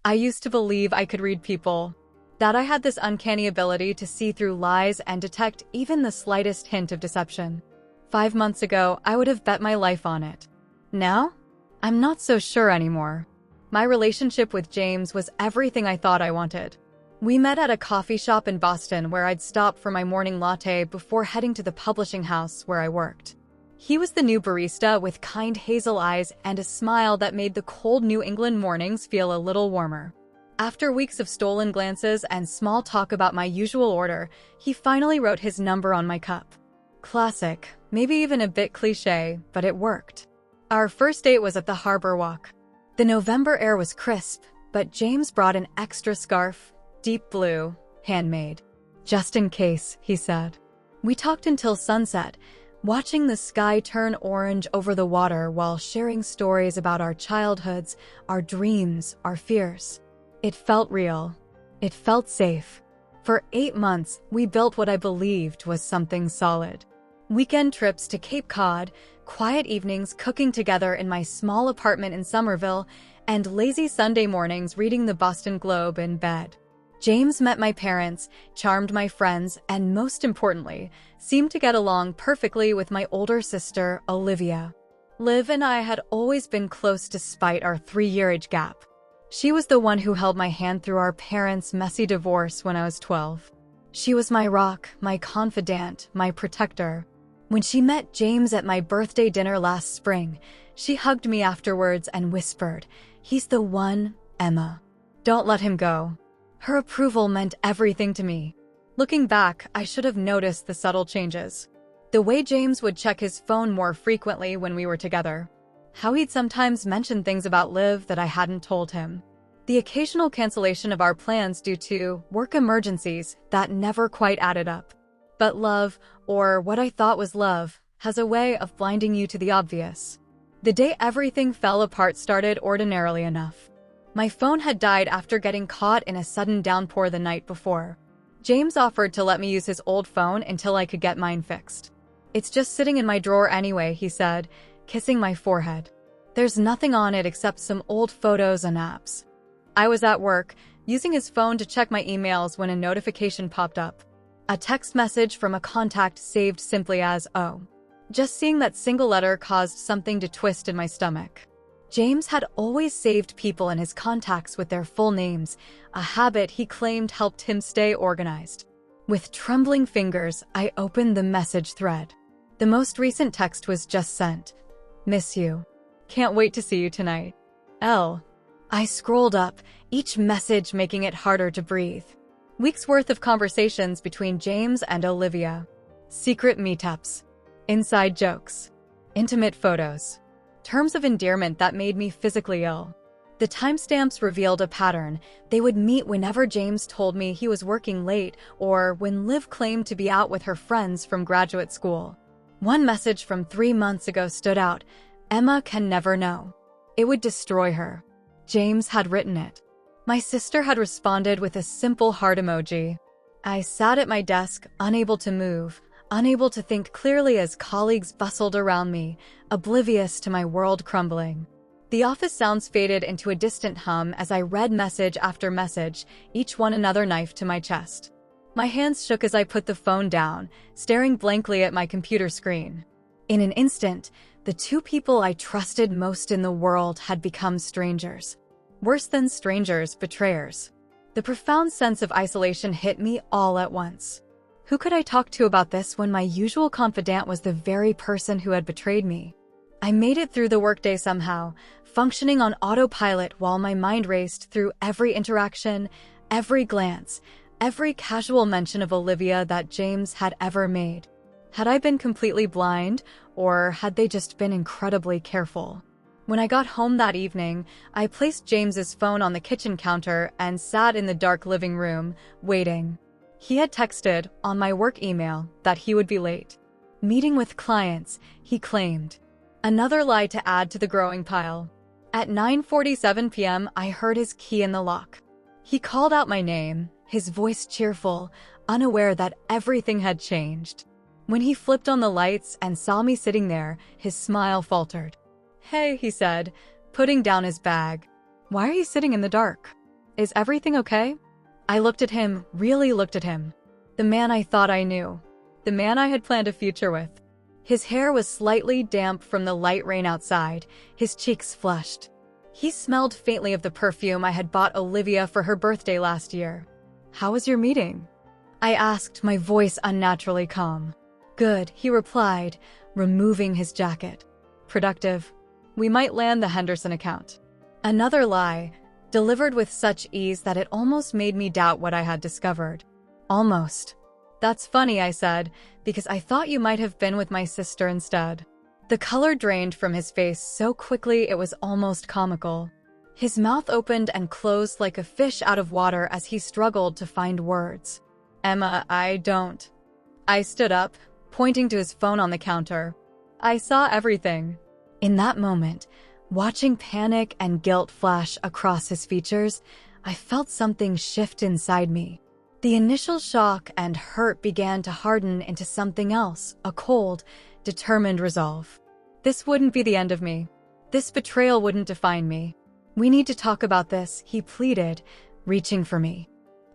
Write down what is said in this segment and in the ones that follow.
I used to believe I could read people, that I had this uncanny ability to see through lies and detect even the slightest hint of deception. 5 months ago, I would have bet my life on it. Now, I'm not so sure anymore. My relationship with James was everything I thought I wanted. We met at a coffee shop in Boston where I'd stop for my morning latte before heading to the publishing house where I worked. He was the new barista with kind hazel eyes and a smile that made the cold New England mornings feel a little warmer. After weeks of stolen glances and small talk about my usual order, he finally wrote his number on my cup. Classic, maybe even a bit cliché, but it worked. Our first date was at the Harbor Walk. The November air was crisp, but James brought an extra scarf, deep blue, handmade. Just in case, he said. We talked until sunset, watching the sky turn orange over the water while sharing stories about our childhoods, our dreams, our fears. It felt real. It felt safe. For 8 months, we built what I believed was something solid. Weekend trips to Cape Cod, quiet evenings cooking together in my small apartment in Somerville, and lazy Sunday mornings reading the Boston Globe in bed. James met my parents, charmed my friends, and most importantly, seemed to get along perfectly with my older sister, Olivia. Liv and I had always been close despite our 3-year age gap. She was the one who held my hand through our parents' messy divorce when I was 12. She was my rock, my confidant, my protector. When she met James at my birthday dinner last spring, she hugged me afterwards and whispered, "He's the one, Emma. Don't let him go." Her approval meant everything to me. Looking back, I should have noticed the subtle changes. The way James would check his phone more frequently when we were together. How he'd sometimes mention things about Liv that I hadn't told him. The occasional cancellation of our plans due to work emergencies that never quite added up. But love, or what I thought was love, has a way of blinding you to the obvious. The day everything fell apart started ordinarily enough. My phone had died after getting caught in a sudden downpour the night before. James offered to let me use his old phone until I could get mine fixed. "It's just sitting in my drawer anyway," he said, kissing my forehead. "There's nothing on it except some old photos and apps." I was at work, using his phone to check my emails when a notification popped up. A text message from a contact saved simply as "Oh." Just seeing that single letter caused something to twist in my stomach. James had always saved people in his contacts with their full names, a habit he claimed helped him stay organized. With trembling fingers, I opened the message thread. The most recent text was just sent. "Miss you. Can't wait to see you tonight. L." I scrolled up, each message making it harder to breathe. Weeks worth of conversations between James and Olivia. Secret meetups. Inside jokes. Intimate photos. Terms of endearment that made me physically ill. The timestamps revealed a pattern. They would meet whenever James told me he was working late or when Liv claimed to be out with her friends from graduate school. One message from 3 months ago stood out. "Emma can never know." It would destroy her. James had written it. My sister had responded with a simple heart emoji. I sat at my desk, unable to move, unable to think clearly as colleagues bustled around me, oblivious to my world crumbling. The office sounds faded into a distant hum as I read message after message, each one another knife to my chest. My hands shook as I put the phone down, staring blankly at my computer screen. In an instant, the 2 people I trusted most in the world had become strangers. Worse than strangers, betrayers. The profound sense of isolation hit me all at once. Who could I talk to about this when my usual confidant was the very person who had betrayed me? I made it through the workday somehow, functioning on autopilot while my mind raced through every interaction, every glance, every casual mention of Olivia that James had ever made. Had I been completely blind, or had they just been incredibly careful? When I got home that evening, I placed James's phone on the kitchen counter and sat in the dark living room, waiting. He had texted, on my work email, that he would be late. Meeting with clients, he claimed. Another lie to add to the growing pile. At 9:47 p.m., I heard his key in the lock. He called out my name, his voice cheerful, unaware that everything had changed. When he flipped on the lights and saw me sitting there, his smile faltered. "Hey," he said, putting down his bag. "Why are you sitting in the dark?" Is everything okay? I looked at him, really looked at him. The man I thought I knew. The man I had planned a future with. His hair was slightly damp from the light rain outside, his cheeks flushed. He smelled faintly of the perfume I had bought Olivia for her birthday last year. How was your meeting? I asked, my voice unnaturally calm. Good, he replied, removing his jacket. Productive. We might land the Henderson account. Another lie, delivered with such ease that it almost made me doubt what I had discovered. Almost. That's funny, I said, because I thought you might have been with my sister instead. The color drained from his face so quickly it was almost comical. His mouth opened and closed like a fish out of water as he struggled to find words. Emma, I don't. I stood up, pointing to his phone on the counter. I saw everything. In that moment, watching panic and guilt flash across his features, I felt something shift inside me. The initial shock and hurt began to harden into something else, a cold, determined resolve. This wouldn't be the end of me. This betrayal wouldn't define me. We need to talk about this, he pleaded, reaching for me.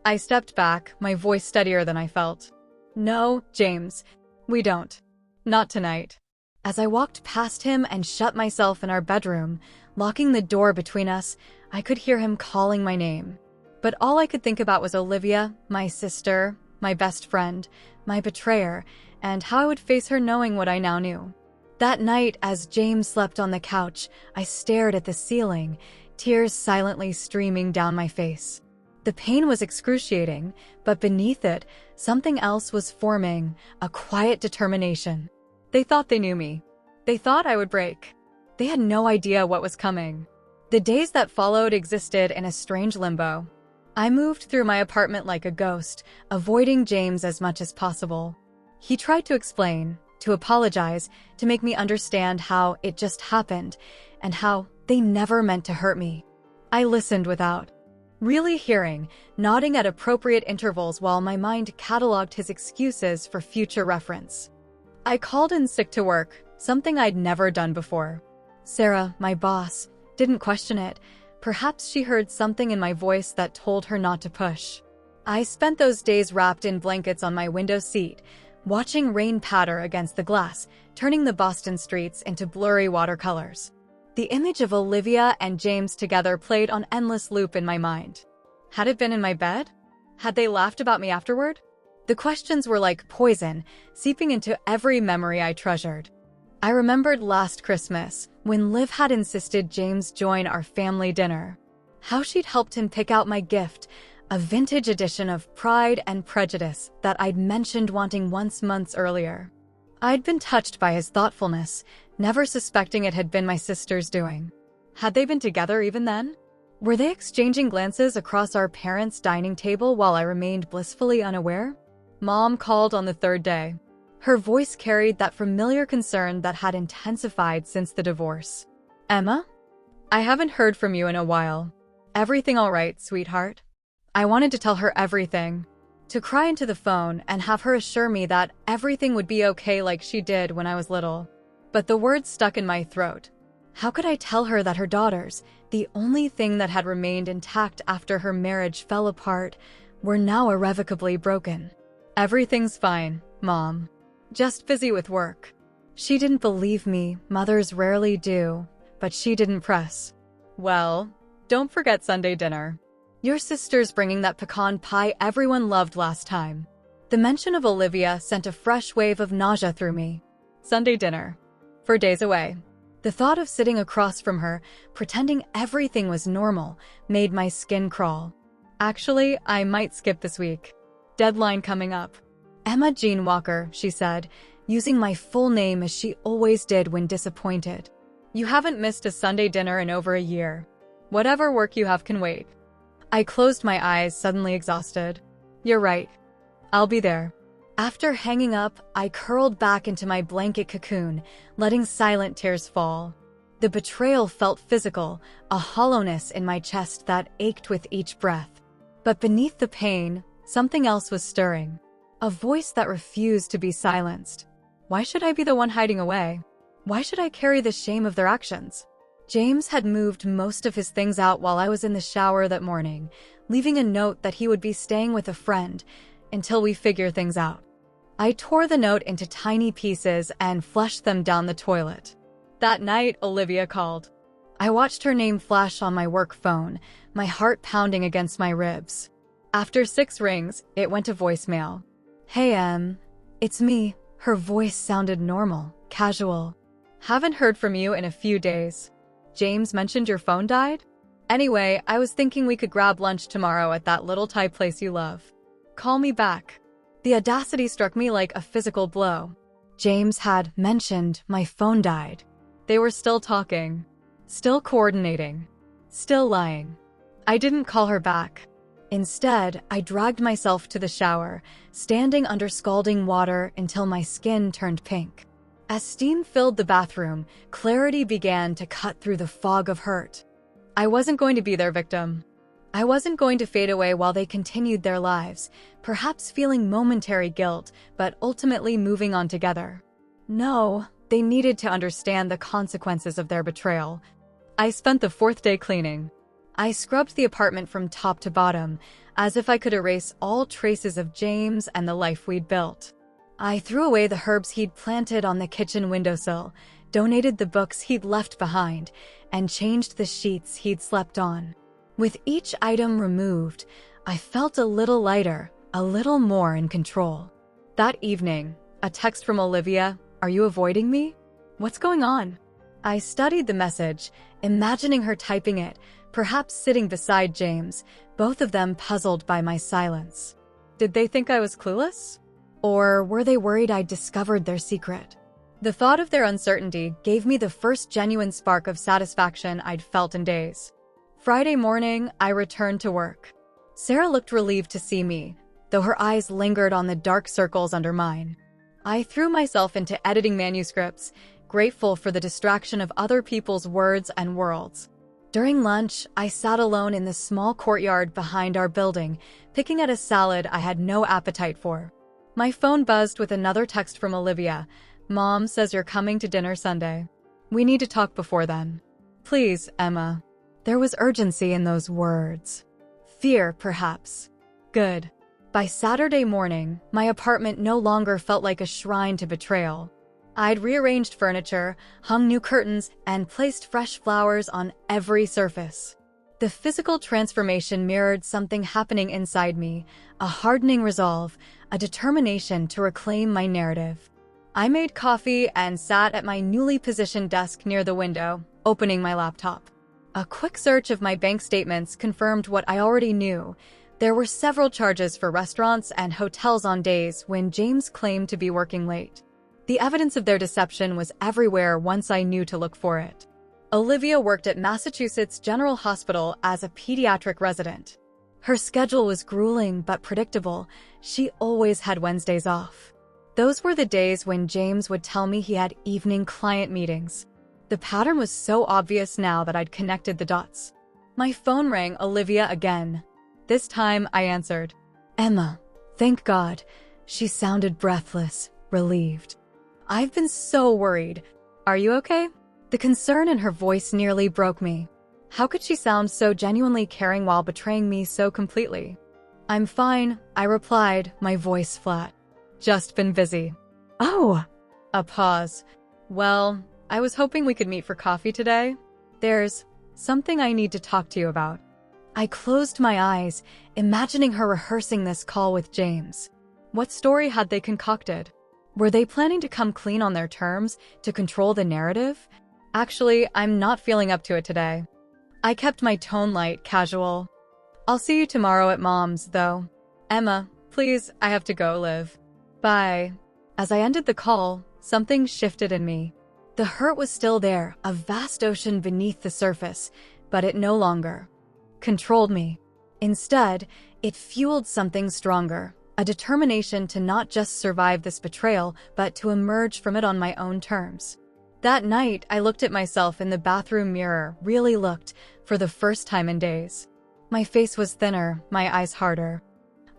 I stepped back, my voice steadier than I felt. No, James, we don't. Not tonight. As I walked past him and shut myself in our bedroom, locking the door between us, I could hear him calling my name. But all I could think about was Olivia, my sister, my best friend, my betrayer, and how I would face her knowing what I now knew. That night, as James slept on the couch, I stared at the ceiling, tears silently streaming down my face. The pain was excruciating, but beneath it, something else was forming, a quiet determination. They thought they knew me. They thought I would break. They had no idea what was coming. The days that followed existed in a strange limbo. I moved through my apartment like a ghost, avoiding James as much as possible. He tried to explain, to apologize, to make me understand how it just happened, and how they never meant to hurt me. I listened without really hearing, nodding at appropriate intervals while my mind cataloged his excuses for future reference. I called in sick to work, something I'd never done before. Sarah, my boss, didn't question it. Perhaps she heard something in my voice that told her not to push. I spent those days wrapped in blankets on my window seat, watching rain patter against the glass, turning the Boston streets into blurry watercolors. The image of Olivia and James together played on endless loop in my mind. Had it been in my bed? Had they laughed about me afterward? The questions were like poison, seeping into every memory I treasured. I remembered last Christmas, when Liv had insisted James join our family dinner. How she'd helped him pick out my gift, a vintage edition of Pride and Prejudice that I'd mentioned wanting once months earlier. I'd been touched by his thoughtfulness, never suspecting it had been my sister's doing. Had they been together even then? Were they exchanging glances across our parents' dining table while I remained blissfully unaware? Mom called on the third day. Her voice carried that familiar concern that had intensified since the divorce. Emma? I haven't heard from you in a while. Everything all right, sweetheart? I wanted to tell her everything. To cry into the phone and have her assure me that everything would be okay like she did when I was little. But the words stuck in my throat. How could I tell her that her daughters, the only thing that had remained intact after her marriage fell apart, were now irrevocably broken? Everything's fine, Mom. Just busy with work. She didn't believe me, mothers rarely do, but she didn't press. Well, don't forget Sunday dinner. Your sister's bringing that pecan pie everyone loved last time. The mention of Olivia sent a fresh wave of nausea through me. Sunday dinner. For days away. The thought of sitting across from her, pretending everything was normal, made my skin crawl. Actually, I might skip this week. Deadline coming up. Emma Jean Walker, she said, using my full name as she always did when disappointed. You haven't missed a Sunday dinner in over a year. Whatever work you have can wait. I closed my eyes, suddenly exhausted. You're right. I'll be there. After hanging up, I curled back into my blanket cocoon, letting silent tears fall. The betrayal felt physical, a hollowness in my chest that ached with each breath. But beneath the pain, something else was stirring. A voice that refused to be silenced. Why should I be the one hiding away? Why should I carry the shame of their actions? James had moved most of his things out while I was in the shower that morning, leaving a note that he would be staying with a friend until we figure things out. I tore the note into tiny pieces and flushed them down the toilet. That night, Olivia called. I watched her name flash on my work phone, my heart pounding against my ribs. After 6 rings, it went to voicemail. "Hey, it's me." Her voice sounded normal, casual. "Haven't heard from you in a few days. James mentioned your phone died? Anyway, I was thinking we could grab lunch tomorrow at that little Thai place you love. Call me back." The audacity struck me like a physical blow. James had mentioned my phone died. They were still talking, still coordinating, still lying. I didn't call her back. Instead, I dragged myself to the shower, standing under scalding water until my skin turned pink. As steam filled the bathroom, clarity began to cut through the fog of hurt. I wasn't going to be their victim. I wasn't going to fade away while they continued their lives, perhaps feeling momentary guilt, but ultimately moving on together. No, they needed to understand the consequences of their betrayal. I spent the 4th day cleaning. I scrubbed the apartment from top to bottom, as if I could erase all traces of James and the life we'd built. I threw away the herbs he'd planted on the kitchen windowsill, donated the books he'd left behind, and changed the sheets he'd slept on. With each item removed, I felt a little lighter, a little more in control. That evening, a text from Olivia. "Are you avoiding me? What's going on?" I studied the message, imagining her typing it, perhaps sitting beside James, both of them puzzled by my silence. Did they think I was clueless? Or were they worried I'd discovered their secret? The thought of their uncertainty gave me the first genuine spark of satisfaction I'd felt in days. Friday morning, I returned to work. Sarah looked relieved to see me, though her eyes lingered on the dark circles under mine. I threw myself into editing manuscripts, grateful for the distraction of other people's words and worlds. During lunch, I sat alone in the small courtyard behind our building, picking at a salad I had no appetite for. My phone buzzed with another text from Olivia. "Mom says you're coming to dinner Sunday. We need to talk before then. Please, Emma." There was urgency in those words. Fear, perhaps. Good. By Saturday morning, my apartment no longer felt like a shrine to betrayal. I'd rearranged furniture, hung new curtains, and placed fresh flowers on every surface. The physical transformation mirrored something happening inside me, a hardening resolve, a determination to reclaim my narrative. I made coffee and sat at my newly positioned desk near the window, opening my laptop. A quick search of my bank statements confirmed what I already knew. There were several charges for restaurants and hotels on days when James claimed to be working late. The evidence of their deception was everywhere once I knew to look for it. Olivia worked at Massachusetts General Hospital as a pediatric resident. Her schedule was grueling but predictable. She always had Wednesdays off. Those were the days when James would tell me he had evening client meetings. The pattern was so obvious now that I'd connected the dots. My phone rang, Olivia again. This time, I answered. "Emma, thank God." She sounded breathless, relieved. "I've been so worried. Are you okay?" The concern in her voice nearly broke me. How could she sound so genuinely caring while betraying me so completely? "I'm fine," I replied, my voice flat. "Just been busy." "Oh." A pause. "Well, I was hoping we could meet for coffee today. There's something I need to talk to you about." I closed my eyes, imagining her rehearsing this call with James. What story had they concocted? Were they planning to come clean on their terms, to control the narrative? Actually, I'm not feeling up to it today. I kept my tone light, casual. "I'll see you tomorrow at Mom's, though. Emma, please, I have to go, Liv. Bye." As I ended the call, something shifted in me. The hurt was still there, a vast ocean beneath the surface, but it no longer controlled me. Instead, it fueled something stronger, a determination to not just survive this betrayal, but to emerge from it on my own terms. That night, I looked at myself in the bathroom mirror, really looked, for the first time in days. My face was thinner, my eyes harder.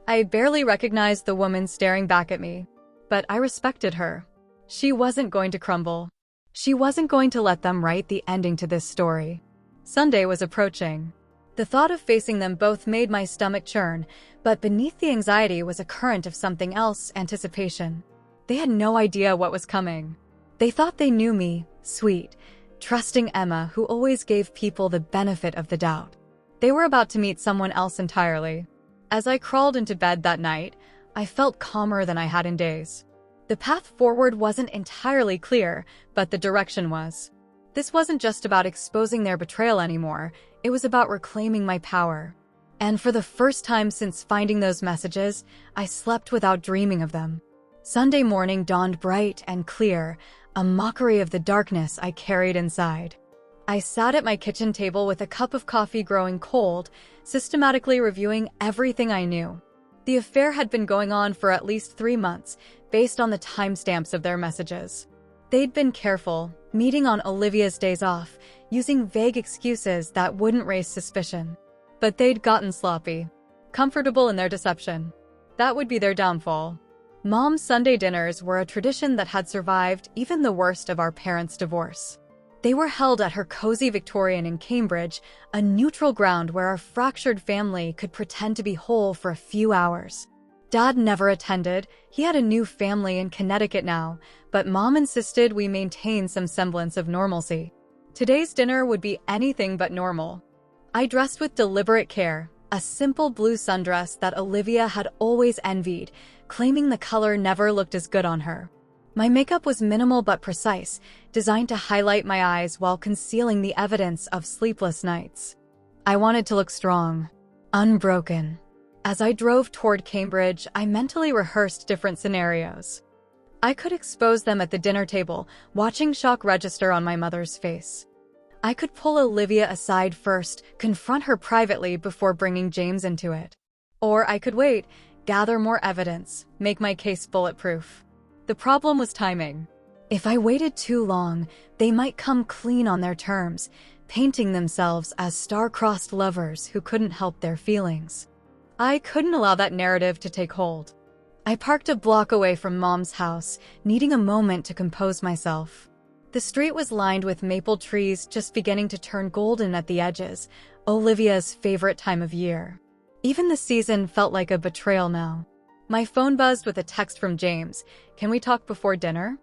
I barely recognized the woman staring back at me, but I respected her. She wasn't going to crumble. She wasn't going to let them write the ending to this story. Sunday was approaching. The thought of facing them both made my stomach churn, but beneath the anxiety was a current of something else, anticipation. They had no idea what was coming. They thought they knew me, sweet, trusting Emma who always gave people the benefit of the doubt. They were about to meet someone else entirely. As I crawled into bed that night, I felt calmer than I had in days. The path forward wasn't entirely clear, but the direction was. This wasn't just about exposing their betrayal anymore, it was about reclaiming my power. And for the first time since finding those messages, I slept without dreaming of them. Sunday morning dawned bright and clear, a mockery of the darkness I carried inside. I sat at my kitchen table with a cup of coffee growing cold, systematically reviewing everything I knew. The affair had been going on for at least 3 months, based on the timestamps of their messages. They'd been careful, meeting on Olivia's days off, using vague excuses that wouldn't raise suspicion. But they'd gotten sloppy, comfortable in their deception. That would be their downfall. Mom's Sunday dinners were a tradition that had survived even the worst of our parents' divorce. They were held at her cozy Victorian in Cambridge, a neutral ground where our fractured family could pretend to be whole for a few hours. Dad never attended, he had a new family in Connecticut now, but Mom insisted we maintain some semblance of normalcy. Today's dinner would be anything but normal. I dressed with deliberate care, a simple blue sundress that Olivia had always envied, claiming the color never looked as good on her. My makeup was minimal but precise, designed to highlight my eyes while concealing the evidence of sleepless nights. I wanted to look strong, unbroken. As I drove toward Cambridge, I mentally rehearsed different scenarios. I could expose them at the dinner table, watching shock register on my mother's face. I could pull Olivia aside first, confront her privately before bringing James into it. Or I could wait, gather more evidence, make my case bulletproof. The problem was timing. If I waited too long, they might come clean on their terms, painting themselves as star-crossed lovers who couldn't help their feelings. I couldn't allow that narrative to take hold. I parked a block away from Mom's house, needing a moment to compose myself. The street was lined with maple trees just beginning to turn golden at the edges, Olivia's favorite time of year. Even the season felt like a betrayal now. My phone buzzed with a text from James. "Can we talk before dinner?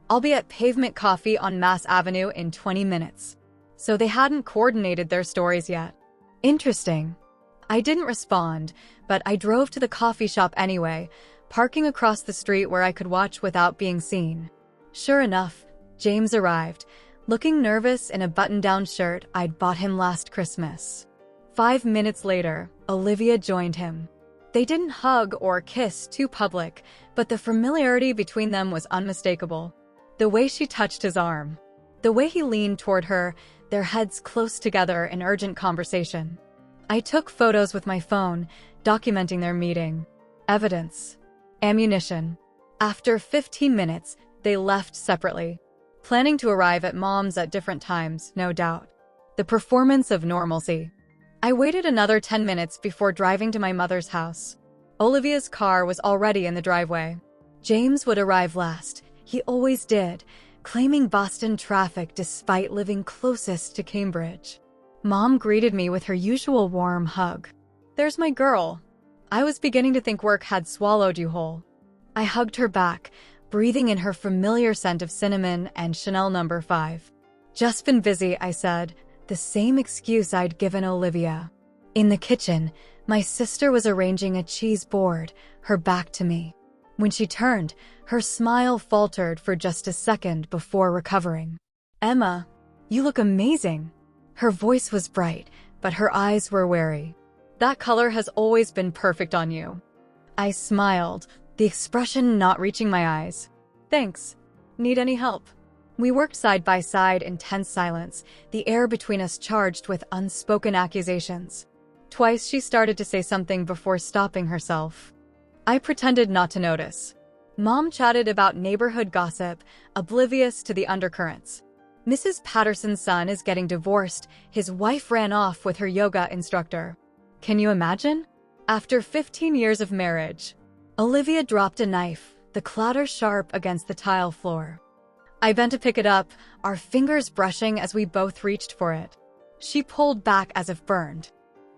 I'll be at Pavement Coffee on Mass Avenue in 20 minutes. So they hadn't coordinated their stories yet. Interesting. I didn't respond, but I drove to the coffee shop anyway, parking across the street where I could watch without being seen. Sure enough, James arrived, looking nervous in a button-down shirt I'd bought him last Christmas. 5 minutes later, Olivia joined him. They didn't hug or kiss too public, but the familiarity between them was unmistakable. The way she touched his arm, the way he leaned toward her, their heads close together in urgent conversation. I took photos with my phone, documenting their meeting. Evidence. Ammunition. After 15 minutes, they left separately, planning to arrive at Mom's at different times, no doubt. The performance of normalcy. I waited another 10 minutes before driving to my mother's house. Olivia's car was already in the driveway. James would arrive last. He always did, claiming Boston traffic despite living closest to Cambridge. Mom greeted me with her usual warm hug. "There's my girl. I was beginning to think work had swallowed you whole." I hugged her back, breathing in her familiar scent of cinnamon and Chanel No. 5. "Just been busy," I said, the same excuse I'd given Olivia. In the kitchen, my sister was arranging a cheese board, her back to me. When she turned, her smile faltered for just a second before recovering. "Emma, you look amazing." Her voice was bright, but her eyes were wary. "That color has always been perfect on you." I smiled, the expression not reaching my eyes. "Thanks. Need any help?" We worked side by side in tense silence, the air between us charged with unspoken accusations. Twice she started to say something before stopping herself. I pretended not to notice. Mom chatted about neighborhood gossip, oblivious to the undercurrents. Mrs. Patterson's son is getting divorced. His wife ran off with her yoga instructor. Can you imagine? After 15 years of marriage. Olivia dropped a knife, the clatter sharp against the tile floor. I bent to pick it up, our fingers brushing as we both reached for it. She pulled back as if burned.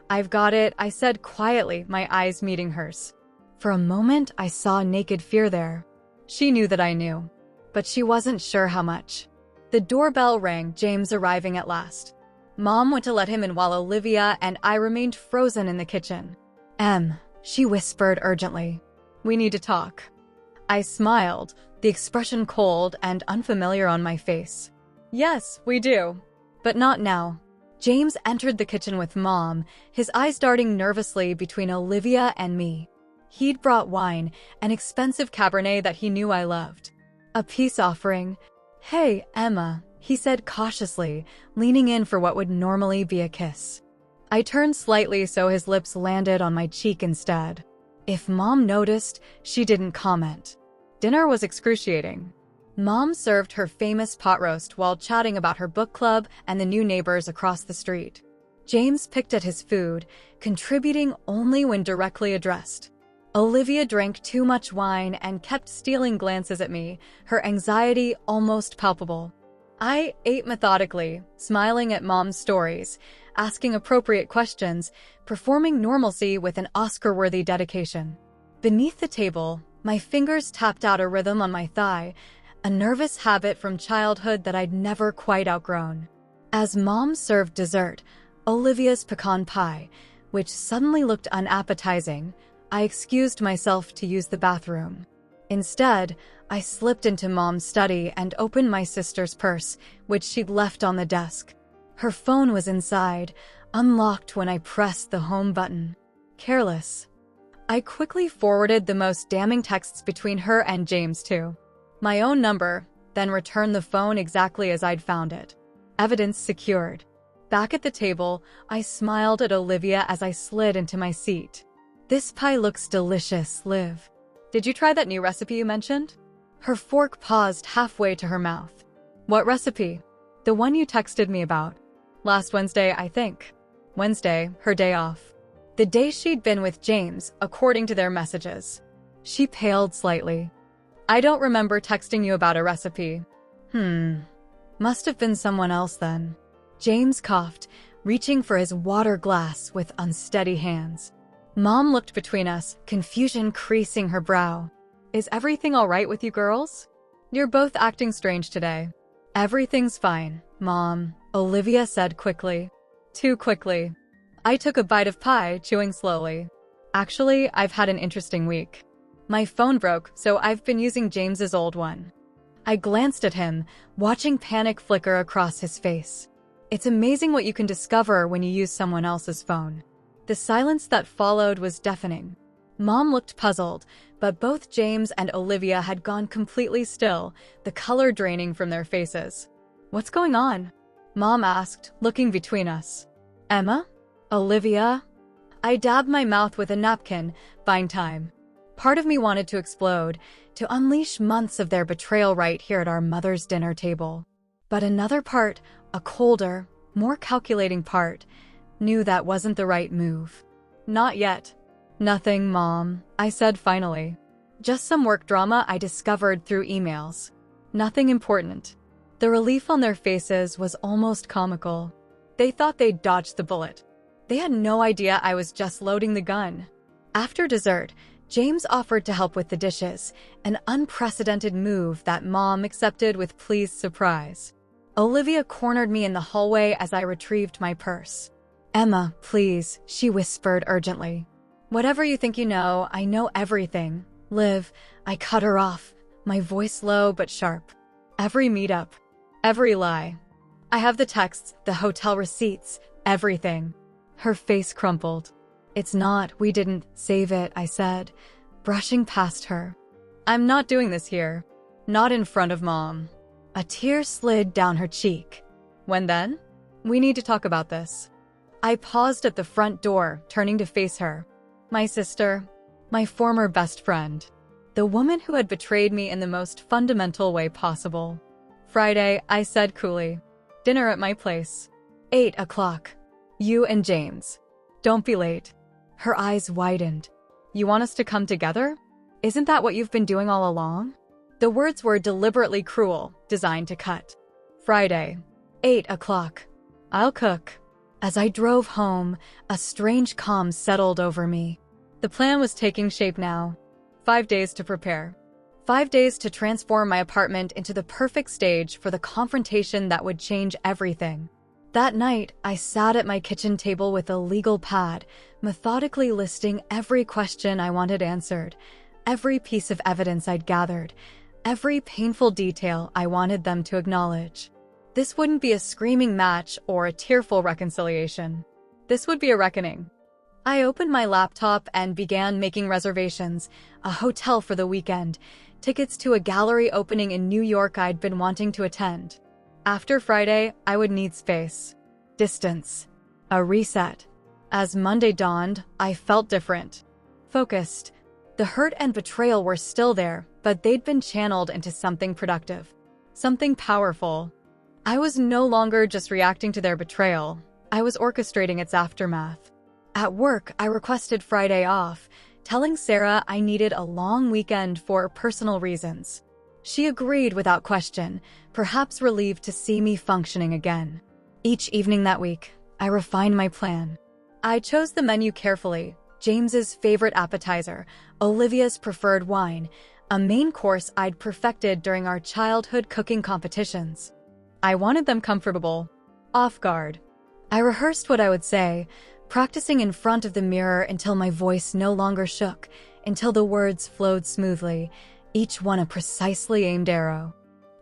"I've got it," I said quietly, my eyes meeting hers. For a moment, I saw naked fear there. She knew that I knew, but she wasn't sure how much. The doorbell rang, James arriving at last. Mom went to let him in while Olivia and I remained frozen in the kitchen. She whispered urgently. "We need to talk." I smiled, the expression cold and unfamiliar on my face. "Yes, we do. But not now." James entered the kitchen with Mom, his eyes darting nervously between Olivia and me. He'd brought wine, an expensive Cabernet that he knew I loved. A peace offering. "Hey, Emma," he said cautiously, leaning in for what would normally be a kiss. I turned slightly so his lips landed on my cheek instead. If Mom noticed, she didn't comment. Dinner was excruciating. Mom served her famous pot roast while chatting about her book club and the new neighbors across the street. James picked at his food, contributing only when directly addressed. Olivia drank too much wine and kept stealing glances at me, her anxiety almost palpable. I ate methodically, smiling at Mom's stories, asking appropriate questions, performing normalcy with an Oscar-worthy dedication. Beneath the table, my fingers tapped out a rhythm on my thigh, a nervous habit from childhood that I'd never quite outgrown. As Mom served dessert, Olivia's pecan pie, which suddenly looked unappetizing, I excused myself to use the bathroom. Instead, I slipped into Mom's study and opened my sister's purse, which she'd left on the desk. Her phone was inside, unlocked when I pressed the home button. Careless. I quickly forwarded the most damning texts between her and James too. My own number, then returned the phone exactly as I'd found it. Evidence secured. Back at the table, I smiled at Olivia as I slid into my seat. "This pie looks delicious, Liv. Did you try that new recipe you mentioned?" Her fork paused halfway to her mouth. "What recipe?" "The one you texted me about. Last Wednesday, I think." Wednesday, her day off. The day she'd been with James, according to their messages. She paled slightly. "I don't remember texting you about a recipe." Must have been someone else then. James coughed, reaching for his water glass with unsteady hands. Mom looked between us, confusion creasing her brow. "Is everything all right with you girls? You're both acting strange today." "Everything's fine, Mom," Olivia said quickly. Too quickly. I took a bite of pie, chewing slowly. "Actually, I've had an interesting week. My phone broke, so I've been using James's old one." I glanced at him, watching panic flicker across his face. It's amazing what you can discover when you use someone else's phone. The silence that followed was deafening. Mom looked puzzled, but both James and Olivia had gone completely still, the color draining from their faces. "What's going on?" Mom asked, looking between us. "Emma? Olivia?" I dabbed my mouth with a napkin, buying time. Part of me wanted to explode, to unleash months of their betrayal right here at our mother's dinner table. But another part, a colder, more calculating part, knew that wasn't the right move. "Not yet." "Nothing, Mom," I said finally. "Just some work drama I discovered through emails. Nothing important." The relief on their faces was almost comical. They thought they'd dodged the bullet. They had no idea I was just loading the gun. After dessert, James offered to help with the dishes, an unprecedented move that Mom accepted with pleased surprise. Olivia cornered me in the hallway as I retrieved my purse. "Emma, please," she whispered urgently. "Whatever you think you know, I know everything. Liv," I cut her off, my voice low but sharp. "Every meetup. Every lie. I have the texts, the hotel receipts, everything." Her face crumpled. "It's not, we didn't save it," I said, brushing past her. "I'm not doing this here. Not in front of Mom." A tear slid down her cheek. "When then?" "We need to talk about this." I paused at the front door, turning to face her. My sister, my former best friend, the woman who had betrayed me in the most fundamental way possible. "Friday," I said coolly. "Dinner at my place. 8 o'clock. You and James. Don't be late." Her eyes widened. "You want us to come together? Isn't that what you've been doing all along?" The words were deliberately cruel, designed to cut. Friday, 8 o'clock. I'll cook. As I drove home, a strange calm settled over me. The plan was taking shape now. 5 days to prepare. 5 days to transform my apartment into the perfect stage for the confrontation that would change everything. That night, I sat at my kitchen table with a legal pad, methodically listing every question I wanted answered, every piece of evidence I'd gathered, every painful detail I wanted them to acknowledge. This wouldn't be a screaming match or a tearful reconciliation. This would be a reckoning. I opened my laptop and began making reservations, a hotel for the weekend, tickets to a gallery opening in New York I'd been wanting to attend. After Friday, I would need space, distance, a reset. As Monday dawned, I felt different. Focused. The hurt and betrayal were still there, but they'd been channeled into something productive. Something powerful. I was no longer just reacting to their betrayal. I was orchestrating its aftermath. At work, I requested Friday off, telling Sarah I needed a long weekend for personal reasons. She agreed without question, perhaps relieved to see me functioning again. Each evening that week, I refined my plan. I chose the menu carefully: James's favorite appetizer, Olivia's preferred wine, a main course I'd perfected during our childhood cooking competitions. I wanted them comfortable, off guard. I rehearsed what I would say, practicing in front of the mirror until my voice no longer shook, until the words flowed smoothly, each one a precisely aimed arrow.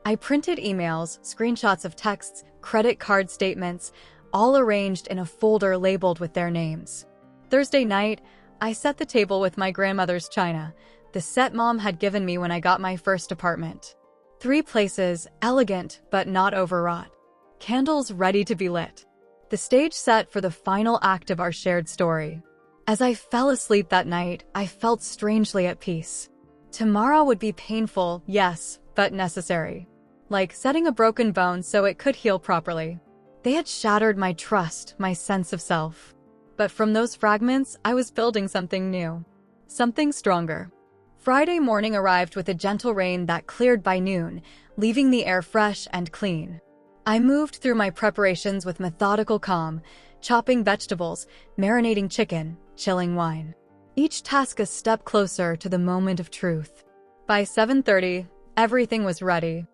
I printed emails, screenshots of texts, credit card statements, all arranged in a folder labeled with their names. Thursday night, I set the table with my grandmother's china, the set Mom had given me when I got my first apartment. 3 places, elegant but not overwrought. Candles ready to be lit. The stage set for the final act of our shared story. As I fell asleep that night, I felt strangely at peace. Tomorrow would be painful, yes, but necessary. Like setting a broken bone so it could heal properly. They had shattered my trust, my sense of self. But from those fragments, I was building something new. Something stronger. Friday morning arrived with a gentle rain that cleared by noon, leaving the air fresh and clean. I moved through my preparations with methodical calm, chopping vegetables, marinating chicken, chilling wine. Each task a step closer to the moment of truth. By 7:30, everything was ready.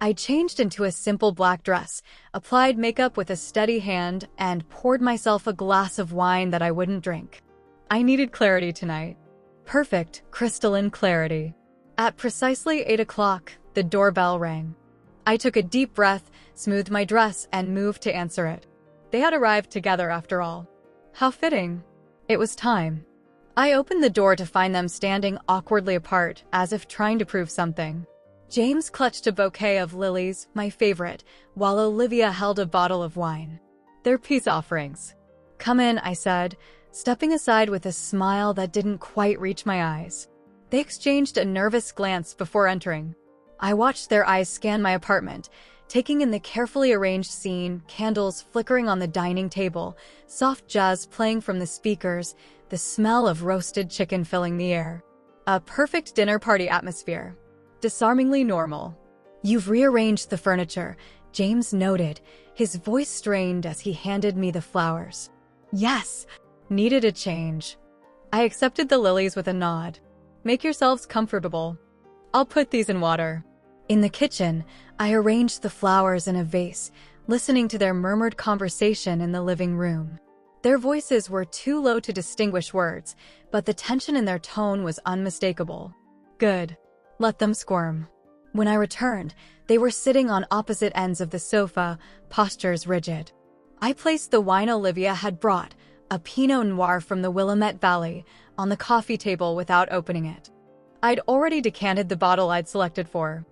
I changed into a simple black dress, applied makeup with a steady hand, and poured myself a glass of wine that I wouldn't drink. I needed clarity tonight. Perfect, crystalline clarity. At precisely 8 o'clock, the doorbell rang. I took a deep breath, smoothed my dress, and moved to answer it. They had arrived together after all. How fitting. It was time. I opened the door to find them standing awkwardly apart, as if trying to prove something. James clutched a bouquet of lilies, my favorite, while Olivia held a bottle of wine. They're peace offerings. Come in, I said, stepping aside with a smile that didn't quite reach my eyes. They exchanged a nervous glance before entering. I watched their eyes scan my apartment, taking in the carefully arranged scene, candles flickering on the dining table, soft jazz playing from the speakers, the smell of roasted chicken filling the air. A perfect dinner party atmosphere. Disarmingly normal. You've rearranged the furniture, James noted, his voice strained as he handed me the flowers. Yes, needed a change. I accepted the lilies with a nod. Make yourselves comfortable. I'll put these in water. In the kitchen, I arranged the flowers in a vase, listening to their murmured conversation in the living room. Their voices were too low to distinguish words, but the tension in their tone was unmistakable. Good. Let them squirm. When I returned, they were sitting on opposite ends of the sofa, postures rigid. I placed the wine Olivia had brought, a Pinot Noir from the Willamette Valley, on the coffee table without opening it. I'd already decanted the bottle I'd selected for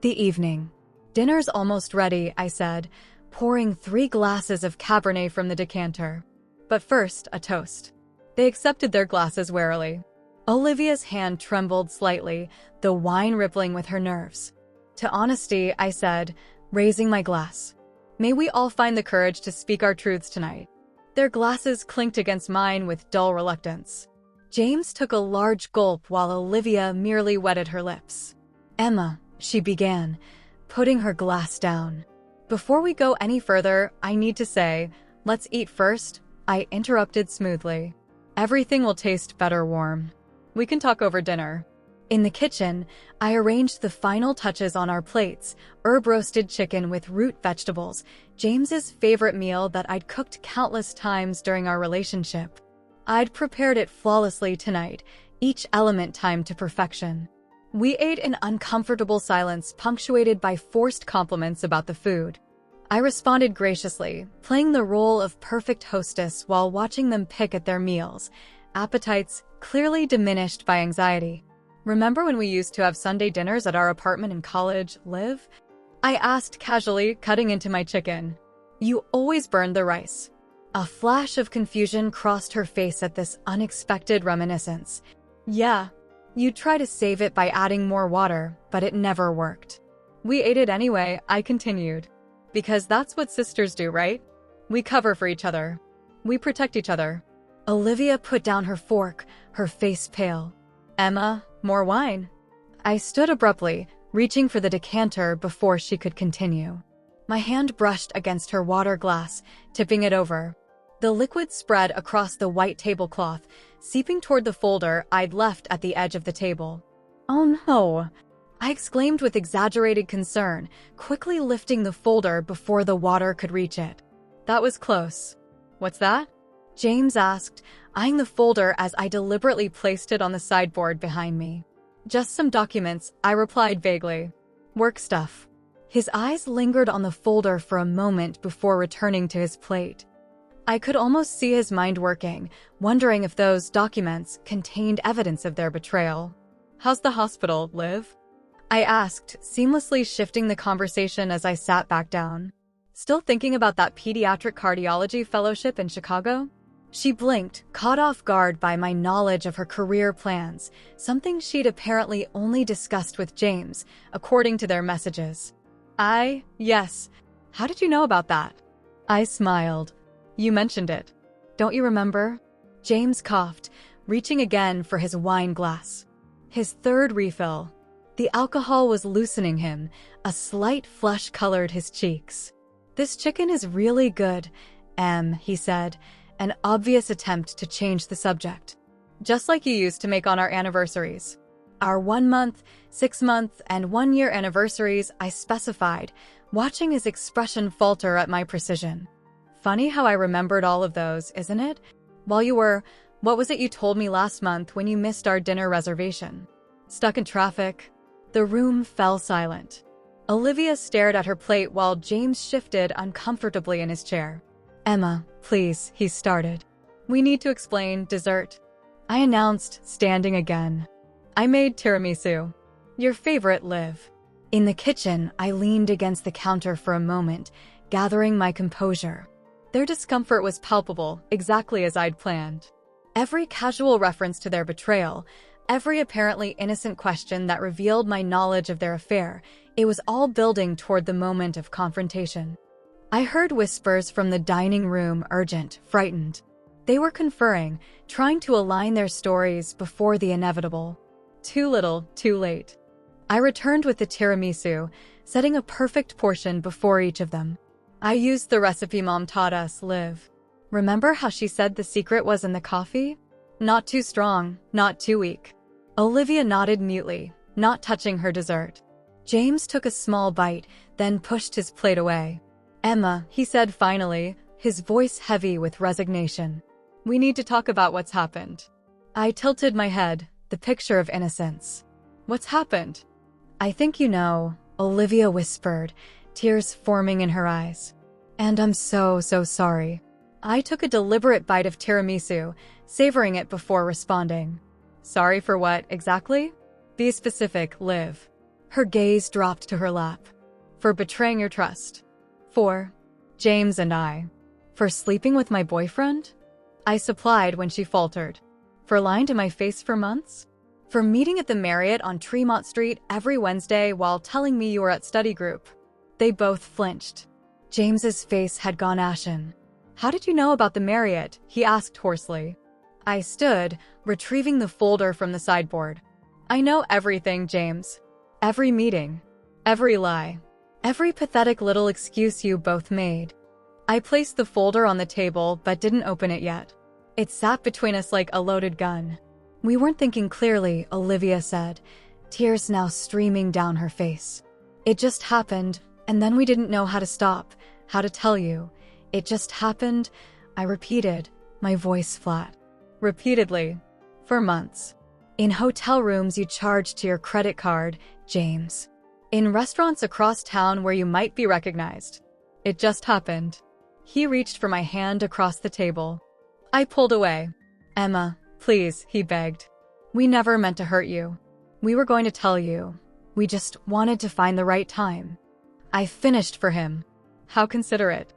the evening. Dinner's almost ready, I said, pouring 3 glasses of Cabernet from the decanter. But first, a toast. They accepted their glasses warily. Olivia's hand trembled slightly, the wine rippling with her nerves. To honesty, I said, raising my glass. May we all find the courage to speak our truths tonight. Their glasses clinked against mine with dull reluctance. James took a large gulp while Olivia merely wetted her lips. Emma, she began, putting her glass down. Before we go any further, I need to say, let's eat first, I interrupted smoothly. Everything will taste better warm. We can talk over dinner. In the kitchen, I arranged the final touches on our plates, herb-roasted chicken with root vegetables, James's favorite meal that I'd cooked countless times during our relationship. I'd prepared it flawlessly tonight, each element timed to perfection. We ate in uncomfortable silence punctuated by forced compliments about the food. I responded graciously, playing the role of perfect hostess while watching them pick at their meals, appetites clearly diminished by anxiety. Remember when we used to have Sunday dinners at our apartment in college, Liv? I asked casually, cutting into my chicken. You always burned the rice. A flash of confusion crossed her face at this unexpected reminiscence. Yeah, you'd try to save it by adding more water, but it never worked. We ate it anyway, I continued. Because that's what sisters do, right? We cover for each other. We protect each other. Olivia put down her fork, her face pale. Emma, more wine. I stood abruptly, reaching for the decanter before she could continue. My hand brushed against her water glass, tipping it over. The liquid spread across the white tablecloth, seeping toward the folder I'd left at the edge of the table. Oh no! I exclaimed with exaggerated concern, quickly lifting the folder before the water could reach it. That was close. What's that? James asked, eyeing the folder as I deliberately placed it on the sideboard behind me. Just some documents, I replied vaguely. Work stuff. His eyes lingered on the folder for a moment before returning to his plate. I could almost see his mind working, wondering if those documents contained evidence of their betrayal. How's the hospital, Liv? I asked, seamlessly shifting the conversation as I sat back down. Still thinking about that pediatric cardiology fellowship in Chicago? She blinked, caught off guard by my knowledge of her career plans, something she'd apparently only discussed with James, according to their messages. Yes. How did you know about that? I smiled. You mentioned it. Don't you remember? James coughed, reaching again for his wine glass. His third refill. The alcohol was loosening him, a slight flush colored his cheeks. This chicken is really good, he said, an obvious attempt to change the subject. Just like you used to make on our anniversaries. Our 1 month, 6 month, and 1 year anniversaries, I specified, watching his expression falter at my precision. Funny how I remembered all of those, isn't it? While you were, what was it you told me last month when you missed our dinner reservation? Stuck in traffic. The room fell silent. Olivia stared at her plate while James shifted uncomfortably in his chair. Emma, please, he started. We need to explain dessert. I announced, standing again. I made tiramisu. Your favorite, Liv. In the kitchen, I leaned against the counter for a moment, gathering my composure. Their discomfort was palpable, exactly as I'd planned. Every casual reference to their betrayal, every apparently innocent question that revealed my knowledge of their affair, it was all building toward the moment of confrontation. I heard whispers from the dining room, urgent, frightened. They were conferring, trying to align their stories before the inevitable. Too little, too late. I returned with the tiramisu, setting a perfect portion before each of them. I used the recipe Mom taught us, Liv. Remember how she said the secret was in the coffee? Not too strong, not too weak. Olivia nodded mutely, not touching her dessert. James took a small bite, then pushed his plate away. Emma, he said finally, his voice heavy with resignation. We need to talk about what's happened. I tilted my head, the picture of innocence. What's happened? I think you know, Olivia whispered, tears forming in her eyes. And I'm so sorry. I took a deliberate bite of tiramisu, savoring it before responding. Sorry for what, exactly? Be specific, Liv. Her gaze dropped to her lap. For betraying your trust. For James and I. For sleeping with my boyfriend? I supplied when she faltered. For lying to my face for months? For meeting at the Marriott on Tremont Street every Wednesday while telling me you were at study group. They both flinched. James's face had gone ashen. How did you know about the Marriott? He asked hoarsely. I stood, retrieving the folder from the sideboard. I know everything, James. Every meeting. Every lie. Every pathetic little excuse you both made. I placed the folder on the table but didn't open it yet. It sat between us like a loaded gun. We weren't thinking clearly, Olivia said, tears now streaming down her face. It just happened, and then we didn't know how to stop, how to tell you. It just happened, I repeated, my voice flat. Repeatedly. For months. In hotel rooms you charged to your credit card, James. In restaurants across town where you might be recognized. It just happened. He reached for my hand across the table. I pulled away. Emma, please, he begged. We never meant to hurt you. We were going to tell you. We just wanted to find the right time. I finished for him. How considerate.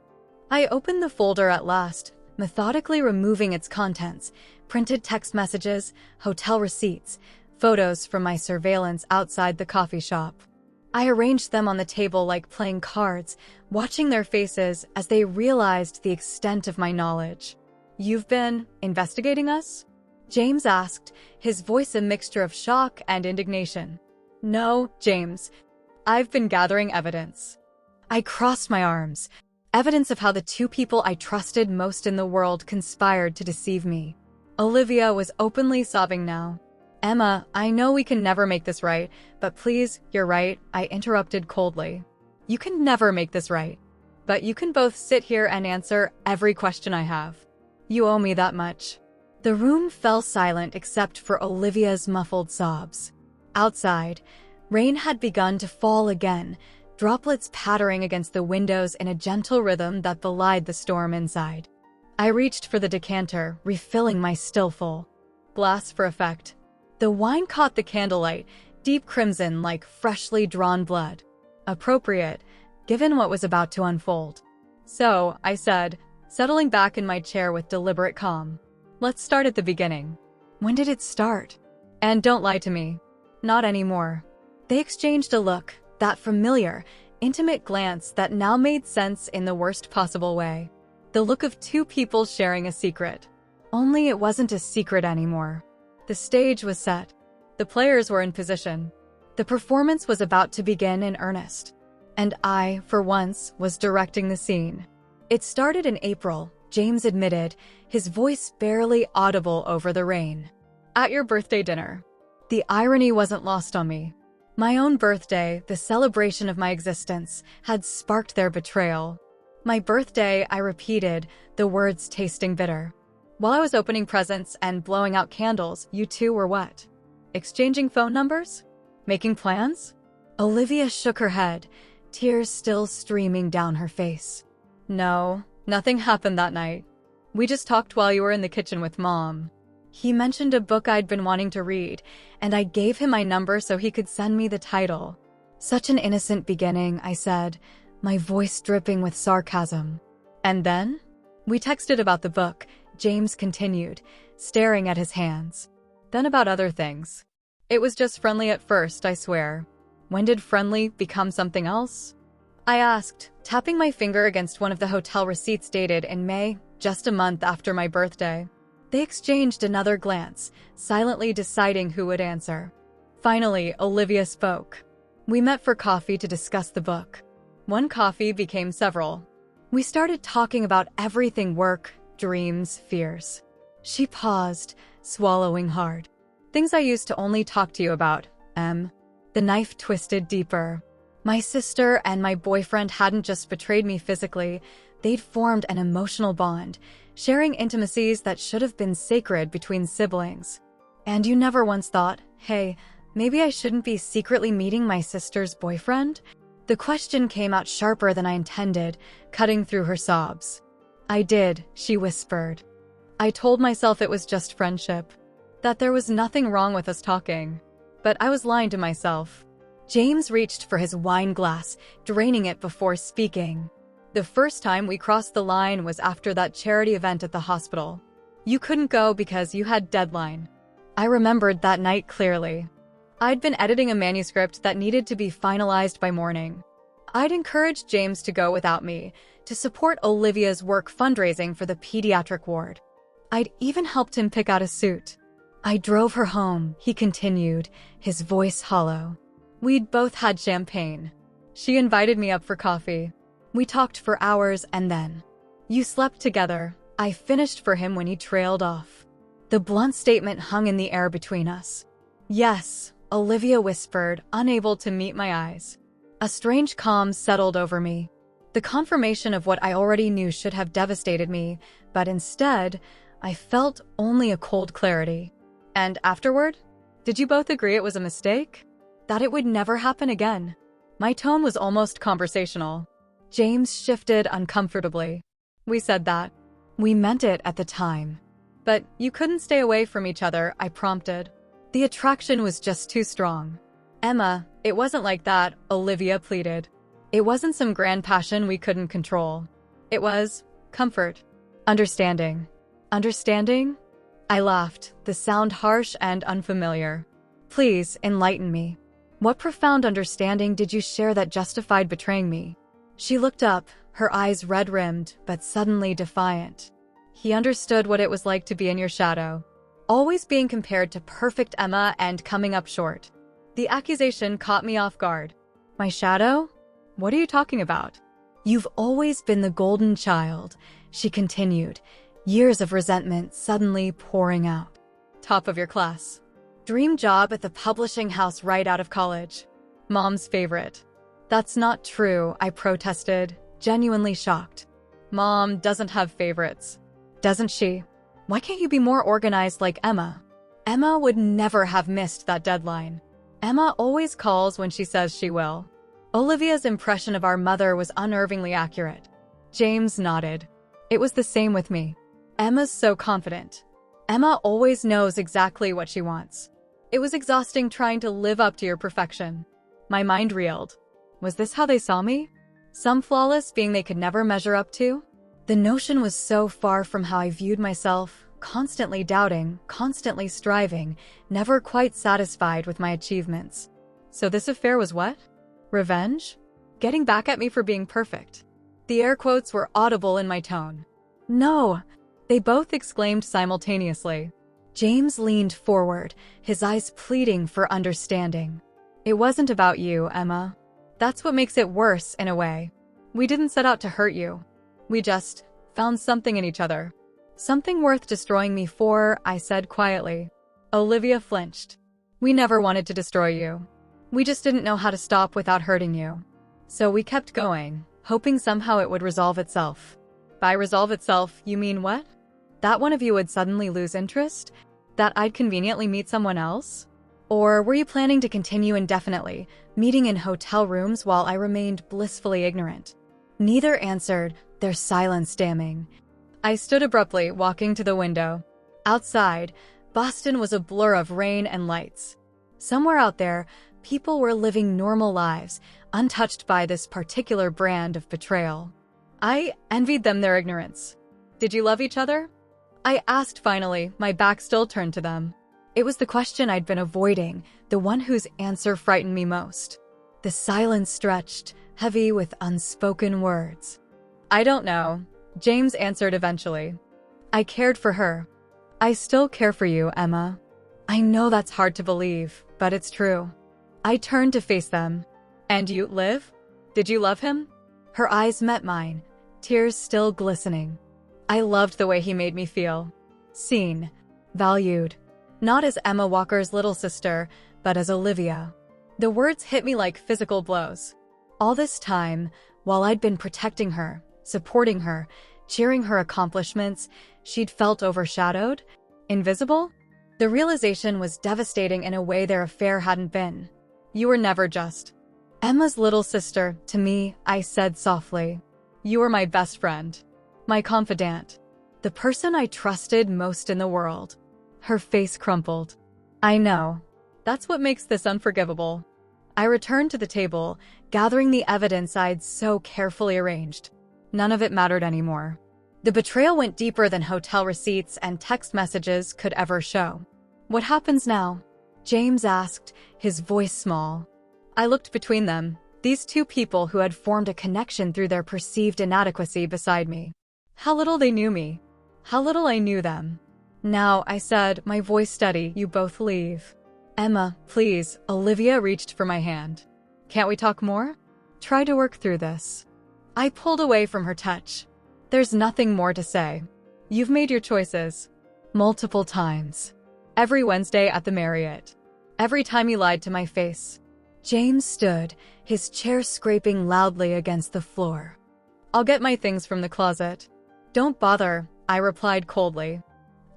I opened the folder at last, methodically removing its contents, printed text messages, hotel receipts, photos from my surveillance outside the coffee shop. I arranged them on the table like playing cards, watching their faces as they realized the extent of my knowledge. You've been investigating us? James asked, his voice a mixture of shock and indignation. No, James. I've been gathering evidence. I crossed my arms. Evidence of how the two people I trusted most in the world conspired to deceive me. Olivia was openly sobbing now. Emma, I know we can never make this right, but please, you're right, I interrupted coldly. You can never make this right. But you can both sit here and answer every question I have. You owe me that much. The room fell silent except for Olivia's muffled sobs. Outside, rain had begun to fall again, droplets pattering against the windows in a gentle rhythm that belied the storm inside. I reached for the decanter, refilling my stillful glass for effect. The wine caught the candlelight, deep crimson like freshly drawn blood. Appropriate, given what was about to unfold. So, I said, settling back in my chair with deliberate calm. Let's start at the beginning. When did it start? And don't lie to me. Not anymore. They exchanged a look, that familiar, intimate glance that now made sense in the worst possible way. The look of two people sharing a secret. Only it wasn't a secret anymore. The stage was set. The players were in position. The performance was about to begin in earnest. And I, for once, was directing the scene. It started in April, James admitted, his voice barely audible over the rain. At your birthday dinner. The irony wasn't lost on me. My own birthday, the celebration of my existence, had sparked their betrayal. My birthday, I repeated, the words tasting bitter. While I was opening presents and blowing out candles, you two were what? Exchanging phone numbers? Making plans? Olivia shook her head, tears still streaming down her face. No, nothing happened that night. We just talked while you were in the kitchen with Mom. He mentioned a book I'd been wanting to read, and I gave him my number so he could send me the title. Such an innocent beginning, I said, my voice dripping with sarcasm. And then? We texted about the book, James continued, staring at his hands. Then about other things. It was just friendly at first, I swear. When did friendly become something else? I asked, tapping my finger against one of the hotel receipts dated in May, just a month after my birthday. They exchanged another glance, silently deciding who would answer. Finally, Olivia spoke. We met for coffee to discuss the book. One coffee became several. We started talking about everything: work, dreams, fears. She paused, swallowing hard. Things I used to only talk to you about, Em. The knife twisted deeper. My sister and my boyfriend hadn't just betrayed me physically, they'd formed an emotional bond, sharing intimacies that should have been sacred between siblings. And you never once thought, hey, maybe I shouldn't be secretly meeting my sister's boyfriend? The question came out sharper than I intended, cutting through her sobs. I did, she whispered. I told myself it was just friendship, that there was nothing wrong with us talking. But I was lying to myself. James reached for his wine glass, draining it before speaking. The first time we crossed the line was after that charity event at the hospital. You couldn't go because you had deadline. I remembered that night clearly. I'd been editing a manuscript that needed to be finalized by morning. I'd encouraged James to go without me, to support Olivia's work fundraising for the pediatric ward. I'd even helped him pick out a suit. I drove her home, he continued, his voice hollow. We'd both had champagne. She invited me up for coffee. We talked for hours and then, "You slept together." I finished for him when he trailed off. The blunt statement hung in the air between us. "Yes," Olivia whispered, unable to meet my eyes. A strange calm settled over me. The confirmation of what I already knew should have devastated me, but instead, I felt only a cold clarity. "And afterward? Did you both agree it was a mistake? That it would never happen again?" My tone was almost conversational. James shifted uncomfortably. "We said that. We meant it at the time. But you couldn't stay away from each other," I prompted. "The attraction was just too strong." "Emma, it wasn't like that," Olivia pleaded. "It wasn't some grand passion we couldn't control. It was comfort. Understanding." "Understanding?" I laughed, the sound harsh and unfamiliar. "Please, enlighten me. What profound understanding did you share that justified betraying me?" She looked up, her eyes red-rimmed, but suddenly defiant. "He understood what it was like to be in your shadow. Always being compared to perfect Emma and coming up short." The accusation caught me off guard. "My shadow? What are you talking about?" "You've always been the golden child," she continued, years of resentment suddenly pouring out. "Top of your class. Dream job at the publishing house right out of college. Mom's favorite." "That's not true," I protested, genuinely shocked. "Mom doesn't have favorites." "Doesn't she? Why can't you be more organized like Emma?" "Emma would never have missed that deadline. Emma always calls when she says she will." Olivia's impression of our mother was unnervingly accurate. James nodded. "It was the same with me. Emma's so confident. Emma always knows exactly what she wants." It was exhausting trying to live up to your perfection. My mind reeled. Was this how they saw me? Some flawless being they could never measure up to? The notion was so far from how I viewed myself, constantly doubting, constantly striving, never quite satisfied with my achievements. So this affair was what? Revenge? Getting back at me for being perfect? The air quotes were audible in my tone. "No!" they both exclaimed simultaneously. James leaned forward, his eyes pleading for understanding. "It wasn't about you, Emma. That's what makes it worse, in a way. We didn't set out to hurt you. We just found something in each other. Something worth destroying me for," I said quietly. Olivia flinched. "We never wanted to destroy you. We just didn't know how to stop without hurting you. So we kept going, hoping somehow it would resolve itself." "By resolve itself, you mean what? That one of you would suddenly lose interest? That I'd conveniently meet someone else? Or were you planning to continue indefinitely, meeting in hotel rooms while I remained blissfully ignorant?" Neither answered, their silence damning. I stood abruptly, walking to the window. Outside, Boston was a blur of rain and lights. Somewhere out there, people were living normal lives, untouched by this particular brand of betrayal. I envied them their ignorance. "Did you love each other?" I asked finally, my back still turned to them. It was the question I'd been avoiding, the one whose answer frightened me most. The silence stretched, heavy with unspoken words. "I don't know," James answered eventually. "I cared for her. I still care for you, Emma. I know that's hard to believe, but it's true." I turned to face them. "And you, Liv? Did you love him?" Her eyes met mine, tears still glistening. I loved the way he made me feel. Seen. Valued. Not as Emma Walker's little sister, but as Olivia. The words hit me like physical blows. All this time, while I'd been protecting her, supporting her, cheering her accomplishments, she'd felt overshadowed, invisible. The realization was devastating in a way their affair hadn't been. "You were never just Emma's little sister to me," I said softly. "You were my best friend. My confidant. The person I trusted most in the world." Her face crumpled. "I know. That's what makes this unforgivable." I returned to the table, gathering the evidence I'd so carefully arranged. None of it mattered anymore. The betrayal went deeper than hotel receipts and text messages could ever show. "What happens now?" James asked, his voice small. I looked between them, these two people who had formed a connection through their perceived inadequacy beside me. How little they knew me. How little I knew them. "Now," I said, my voice steady, "you both leave. Emma, please. Olivia reached for my hand. Can't we talk more? Try to work through this. I pulled away from her touch. There's nothing more to say. You've made your choices. Multiple times. Every Wednesday at the Marriott. Every time you lied to my face. James stood, his chair scraping loudly against the floor. I'll get my things from the closet. Don't bother, I replied coldly.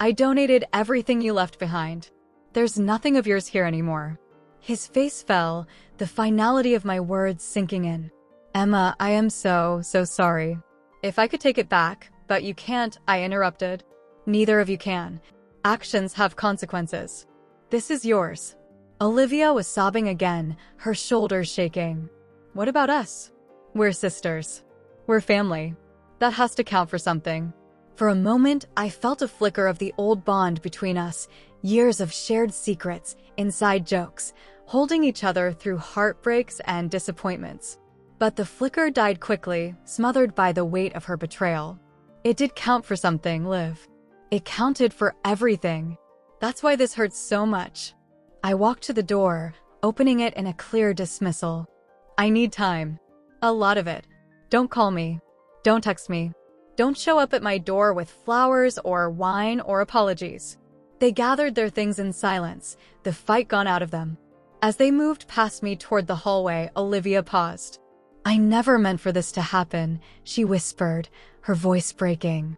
I donated everything you left behind. There's nothing of yours here anymore. His face fell, the finality of my words sinking in. Emma, I am so sorry. If I could take it back, but you can't, I interrupted. Neither of you can. Actions have consequences. This is yours. Olivia was sobbing again, her shoulders shaking. What about us? We're sisters. We're family. That has to count for something. For a moment, I felt a flicker of the old bond between us, years of shared secrets, inside jokes, holding each other through heartbreaks and disappointments. But the flicker died quickly, smothered by the weight of her betrayal. It did count for something, Liv. It counted for everything. That's why this hurts so much. I walked to the door, opening it in a clear dismissal. I need time. A lot of it. Don't call me. Don't text me. Don't show up at my door with flowers or wine or apologies. They gathered their things in silence, the fight gone out of them. As they moved past me toward the hallway, Olivia paused. I never meant for this to happen, she whispered, her voice breaking.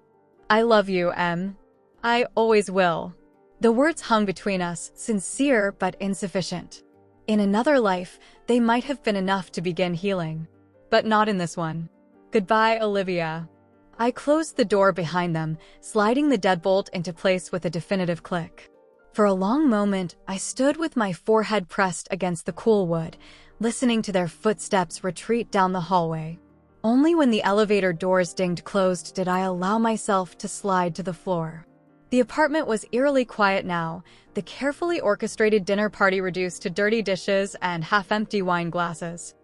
I love you, Em. I always will. The words hung between us, sincere but insufficient. In another life, they might have been enough to begin healing. But not in this one. Goodbye, Olivia. I closed the door behind them, sliding the deadbolt into place with a definitive click. For a long moment, I stood with my forehead pressed against the cool wood, listening to their footsteps retreat down the hallway. Only when the elevator doors dinged closed did I allow myself to slide to the floor. The apartment was eerily quiet now, the carefully orchestrated dinner party reduced to dirty dishes and half-empty wine glasses.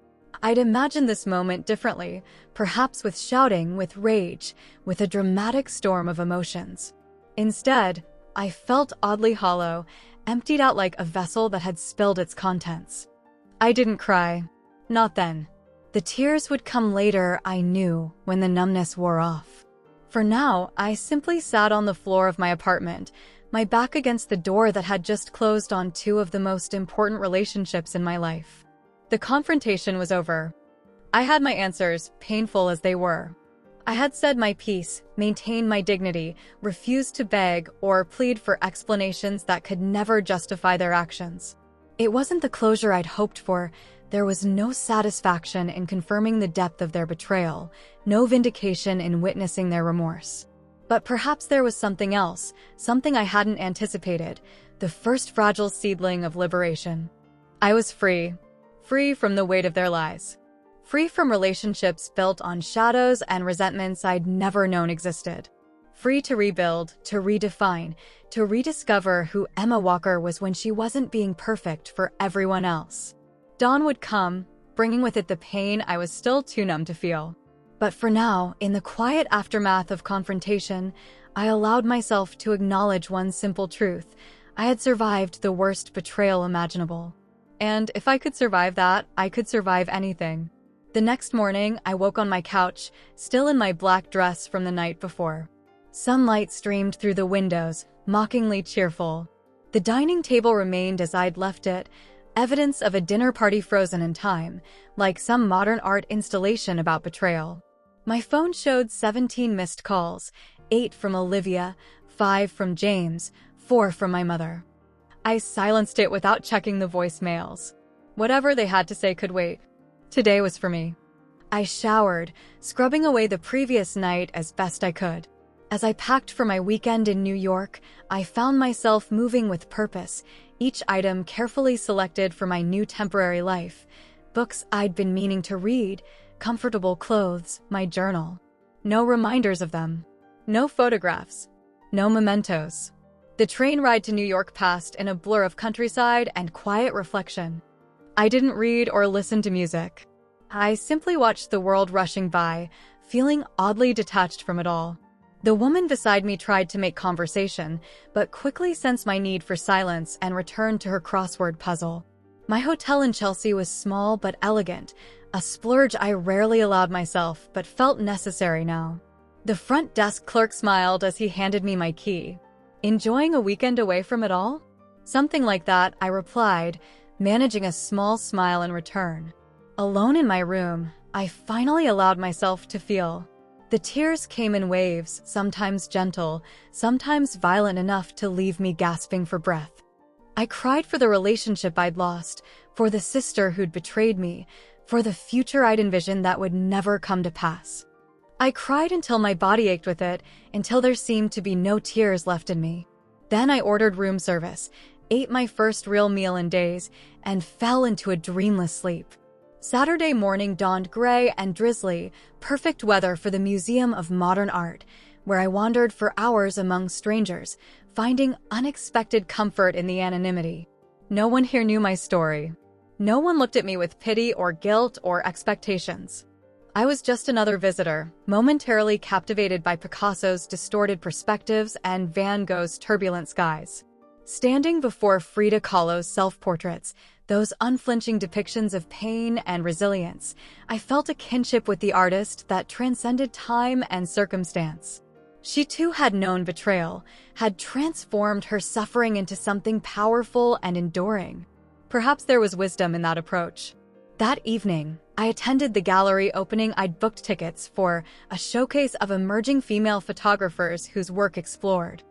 I'd imagined this moment differently, perhaps with shouting, with rage, with a dramatic storm of emotions. Instead, I felt oddly hollow, emptied out like a vessel that had spilled its contents. I didn't cry. Not then. The tears would come later, I knew, when the numbness wore off. For now, I simply sat on the floor of my apartment, my back against the door that had just closed on two of the most important relationships in my life. The confrontation was over. I had my answers, painful as they were. I had said my piece, maintained my dignity, refused to beg or plead for explanations that could never justify their actions. It wasn't the closure I'd hoped for. There was no satisfaction in confirming the depth of their betrayal, no vindication in witnessing their remorse. But perhaps there was something else, something I hadn't anticipated, the first fragile seedling of liberation. I was free. Free from the weight of their lies. Free from relationships built on shadows and resentments I'd never known existed. Free to rebuild, to redefine, to rediscover who Emma Walker was when she wasn't being perfect for everyone else. Dawn would come, bringing with it the pain I was still too numb to feel. But for now, in the quiet aftermath of confrontation, I allowed myself to acknowledge one simple truth. I had survived the worst betrayal imaginable. And if I could survive that, I could survive anything. The next morning, I woke on my couch, still in my black dress from the night before. Sunlight streamed through the windows, mockingly cheerful. The dining table remained as I'd left it, evidence of a dinner party frozen in time, like some modern art installation about betrayal. My phone showed 17 missed calls, 8 from Olivia, 5 from James, 4 from my mother. I silenced it without checking the voicemails. Whatever they had to say could wait. Today was for me. I showered, scrubbing away the previous night as best I could. As I packed for my weekend in New York, I found myself moving with purpose, each item carefully selected for my new temporary life. Books I'd been meaning to read, comfortable clothes, my journal. No reminders of them. No photographs. No mementos. The train ride to New York passed in a blur of countryside and quiet reflection. I didn't read or listen to music. I simply watched the world rushing by, feeling oddly detached from it all. The woman beside me tried to make conversation, but quickly sensed my need for silence and returned to her crossword puzzle. My hotel in Chelsea was small but elegant, a splurge I rarely allowed myself but felt necessary now. The front desk clerk smiled as he handed me my key. "Enjoying a weekend away from it all?" "Something like that," I replied, managing a small smile in return. Alone in my room, I finally allowed myself to feel. The tears came in waves, sometimes gentle, sometimes violent enough to leave me gasping for breath. I cried for the relationship I'd lost, for the sister who'd betrayed me, for the future I'd envisioned that would never come to pass. I cried until my body ached with it, until there seemed to be no tears left in me. Then I ordered room service, ate my first real meal in days, and fell into a dreamless sleep. Saturday morning dawned gray and drizzly, perfect weather for the Museum of Modern Art, where I wandered for hours among strangers, finding unexpected comfort in the anonymity. No one here knew my story. No one looked at me with pity or guilt or expectations. I was just another visitor, momentarily captivated by Picasso's distorted perspectives and Van Gogh's turbulent skies. Standing before Frida Kahlo's self-portraits, those unflinching depictions of pain and resilience, I felt a kinship with the artist that transcended time and circumstance. She too had known betrayal, had transformed her suffering into something powerful and enduring. Perhaps there was wisdom in that approach. That evening, I attended the gallery opening. I'd booked tickets for a showcase of emerging female photographers whose work explored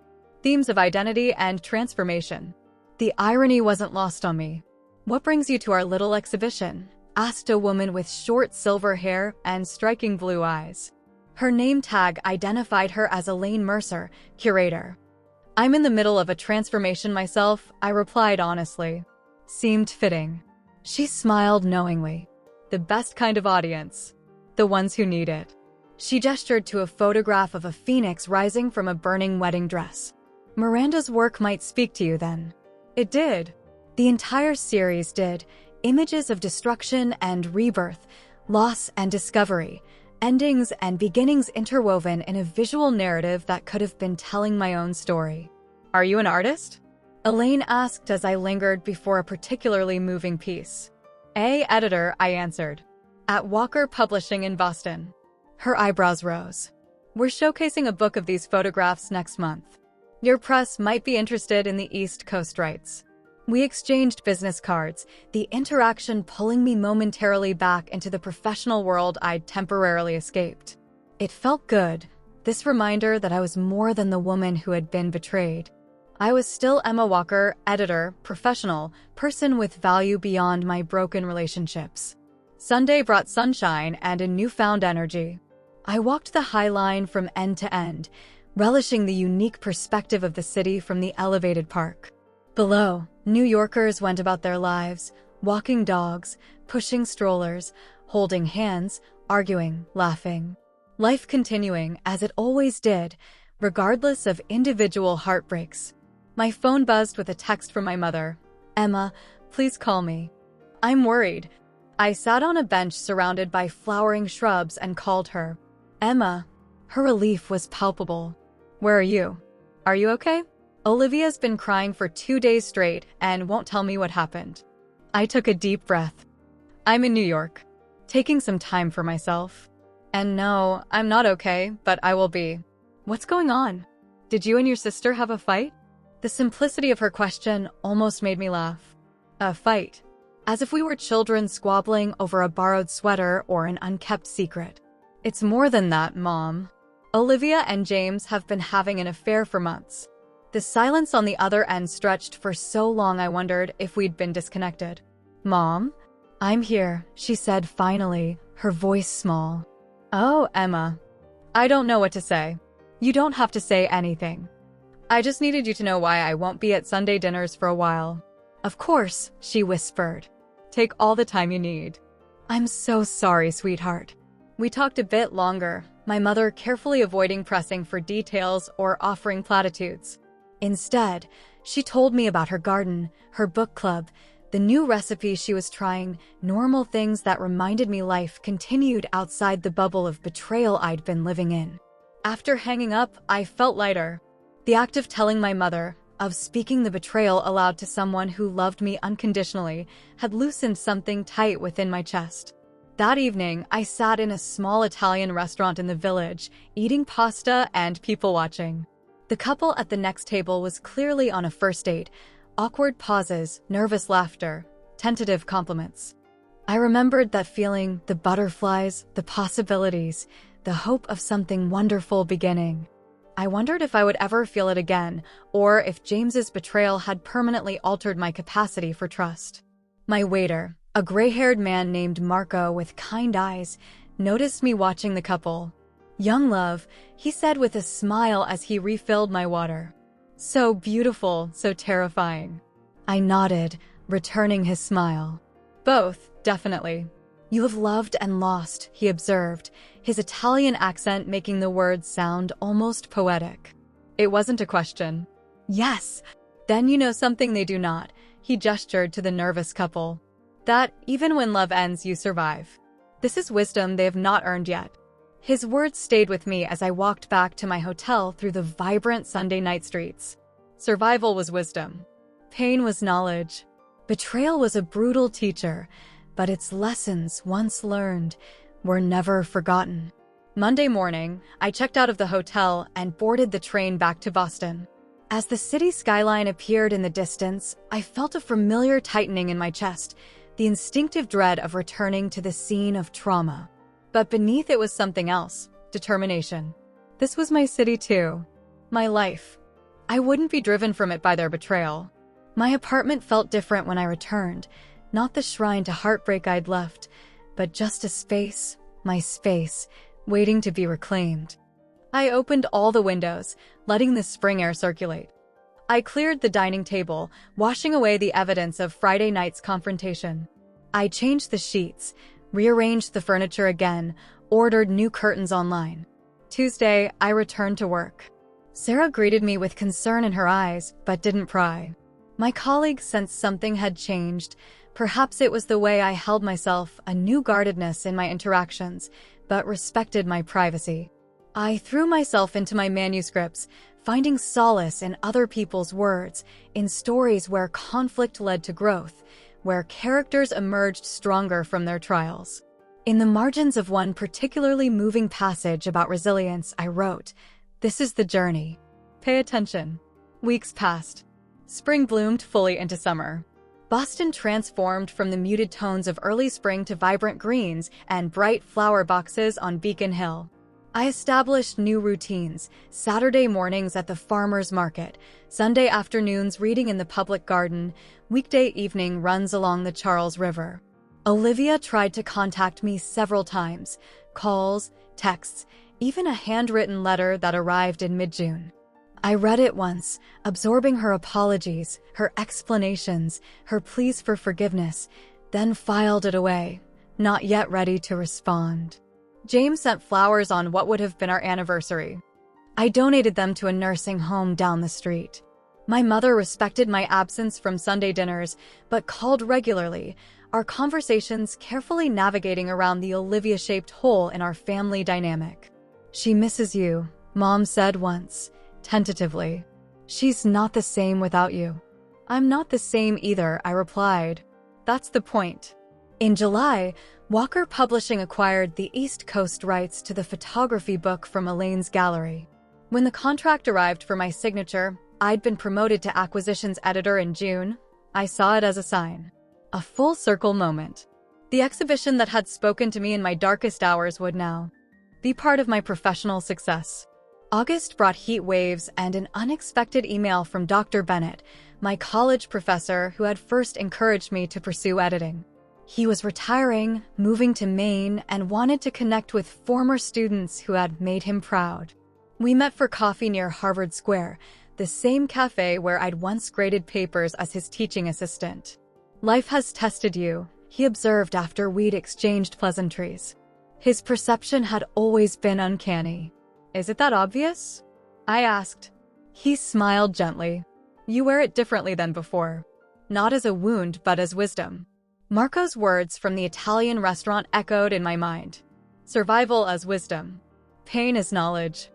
themes of identity and transformation. The irony wasn't lost on me. "What brings you to our little exhibition?" asked a woman with short silver hair and striking blue eyes. Her name tag identified her as Elaine Mercer, curator. "I'm in the middle of a transformation myself," I replied honestly. Seemed fitting. She smiled knowingly. "The best kind of audience. The ones who need it." She gestured to a photograph of a phoenix rising from a burning wedding dress. "Miranda's work might speak to you then." It did. The entire series did. Images of destruction and rebirth, loss and discovery, endings and beginnings interwoven in a visual narrative that could have been telling my own story. "Are you an artist?" Elaine asked as I lingered before a particularly moving piece. Editor," I answered. "At Walker Publishing in Boston." Her eyebrows rose. "We're showcasing a book of these photographs next month. Your press might be interested in the East Coast rights." We exchanged business cards, the interaction pulling me momentarily back into the professional world I'd temporarily escaped. It felt good, this reminder that I was more than the woman who had been betrayed. I was still Emma Walker, editor, professional, person with value beyond my broken relationships. Sunday brought sunshine and a newfound energy. I walked the High Line from end to end, relishing the unique perspective of the city from the elevated park. Below, New Yorkers went about their lives, walking dogs, pushing strollers, holding hands, arguing, laughing. Life continuing as it always did, regardless of individual heartbreaks. My phone buzzed with a text from my mother. "Emma, please call me. I'm worried." I sat on a bench surrounded by flowering shrubs and called her. "Emma." Her relief was palpable. "Where are you? Are you okay?" "Olivia's been crying for 2 days straight and won't tell me what happened." I took a deep breath. "I'm in New York, taking some time for myself. And no, I'm not okay, but I will be." "What's going on? Did you and your sister have a fight?" The simplicity of her question almost made me laugh. "A fight?" As if we were children squabbling over a borrowed sweater or an unkept secret. "It's more than that, Mom. Olivia and James have been having an affair for months." The silence on the other end stretched for so long I wondered if we'd been disconnected. "Mom?" "I'm here," she said finally, her voice small. "Oh, Emma. I don't know what to say." "You don't have to say anything. I just needed you to know why I won't be at Sunday dinners for a while." "Of course," she whispered. "Take all the time you need." "I'm so sorry, sweetheart." We talked a bit longer, my mother carefully avoiding pressing for details or offering platitudes. Instead, she told me about her garden, her book club, the new recipes she was trying, normal things that reminded me life continued outside the bubble of betrayal I'd been living in. After hanging up, I felt lighter. The act of telling my mother, of speaking the betrayal aloud to someone who loved me unconditionally, had loosened something tight within my chest. That evening, I sat in a small Italian restaurant in the village, eating pasta and people-watching. The couple at the next table was clearly on a first date. Awkward pauses, nervous laughter, tentative compliments. I remembered that feeling, the butterflies, the possibilities, the hope of something wonderful beginning. I wondered if I would ever feel it again, or if James's betrayal had permanently altered my capacity for trust. My waiter, a gray-haired man named Marco with kind eyes, noticed me watching the couple. "Young love," he said with a smile as he refilled my water. "So beautiful, so terrifying." I nodded, returning his smile. "Both, definitely." "You have loved and lost," he observed, his Italian accent making the words sound almost poetic. It wasn't a question. "Yes." "Then you know something they do not," he gestured to the nervous couple. "That, even when love ends, you survive. This is wisdom they have not earned yet." His words stayed with me as I walked back to my hotel through the vibrant Sunday night streets. Survival was wisdom. Pain was knowledge. Betrayal was a brutal teacher, but its lessons, once learned, were never forgotten. Monday morning, I checked out of the hotel and boarded the train back to Boston. As the city skyline appeared in the distance, I felt a familiar tightening in my chest, the instinctive dread of returning to the scene of trauma. But beneath it was something else, determination. This was my city too. My life. I wouldn't be driven from it by their betrayal. My apartment felt different when I returned, not the shrine to heartbreak I'd left, but just a space, my space, waiting to be reclaimed. I opened all the windows, letting the spring air circulate. I cleared the dining table, washing away the evidence of Friday night's confrontation. I changed the sheets, rearranged the furniture again, ordered new curtains online. Tuesday, I returned to work. Sarah greeted me with concern in her eyes, but didn't pry. My colleagues sensed something had changed. Perhaps it was the way I held myself, a new guardedness in my interactions, but respected my privacy. I threw myself into my manuscripts, finding solace in other people's words, in stories where conflict led to growth, where characters emerged stronger from their trials. In the margins of one particularly moving passage about resilience, I wrote, "This is the journey. Pay attention." Weeks passed. Spring bloomed fully into summer. Boston transformed from the muted tones of early spring to vibrant greens and bright flower boxes on Beacon Hill. I established new routines, Saturday mornings at the farmer's market, Sunday afternoons reading in the public garden, weekday evening runs along the Charles River. Olivia tried to contact me several times, calls, texts, even a handwritten letter that arrived in mid-June. I read it once, absorbing her apologies, her explanations, her pleas for forgiveness, then filed it away, not yet ready to respond. James sent flowers on what would have been our anniversary. I donated them to a nursing home down the street. My mother respected my absence from Sunday dinners, but called regularly, our conversations carefully navigating around the Olivia-shaped hole in our family dynamic. "She misses you," Mom said once, tentatively. "She's not the same without you." "I'm not the same either," I replied. "That's the point." In July, Walker Publishing acquired the East Coast rights to the photography book from Elaine's gallery. When the contract arrived for my signature, I'd been promoted to acquisitions editor in June. I saw it as a sign. A full-circle moment. The exhibition that had spoken to me in my darkest hours would now be part of my professional success. August brought heat waves and an unexpected email from Dr. Bennett, my college professor who had first encouraged me to pursue editing. He was retiring, moving to Maine, and wanted to connect with former students who had made him proud. We met for coffee near Harvard Square, the same cafe where I'd once graded papers as his teaching assistant. "Life has tested you," he observed after we'd exchanged pleasantries. His perception had always been uncanny. "Is it that obvious?" I asked. He smiled gently. "You wear it differently than before. Not as a wound, but as wisdom." Marco's words from the Italian restaurant echoed in my mind. Survival as wisdom. Pain as knowledge.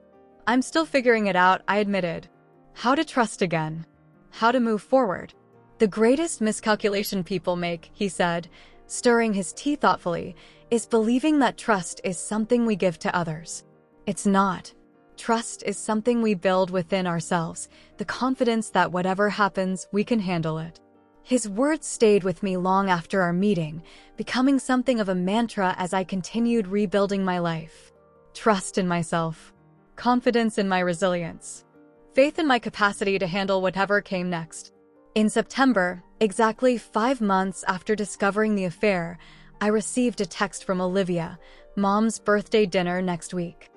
I'm still figuring it out, I admitted. How to trust again. How to move forward. The greatest miscalculation people make, he said, stirring his tea thoughtfully, is believing that trust is something we give to others. It's not. Trust is something we build within ourselves, the confidence that whatever happens, we can handle it. His words stayed with me long after our meeting, becoming something of a mantra as I continued rebuilding my life. Trust in myself. Confidence in my resilience. Faith in my capacity to handle whatever came next. In September, exactly 5 months after discovering the affair, I received a text from Olivia, Mom's birthday dinner next week.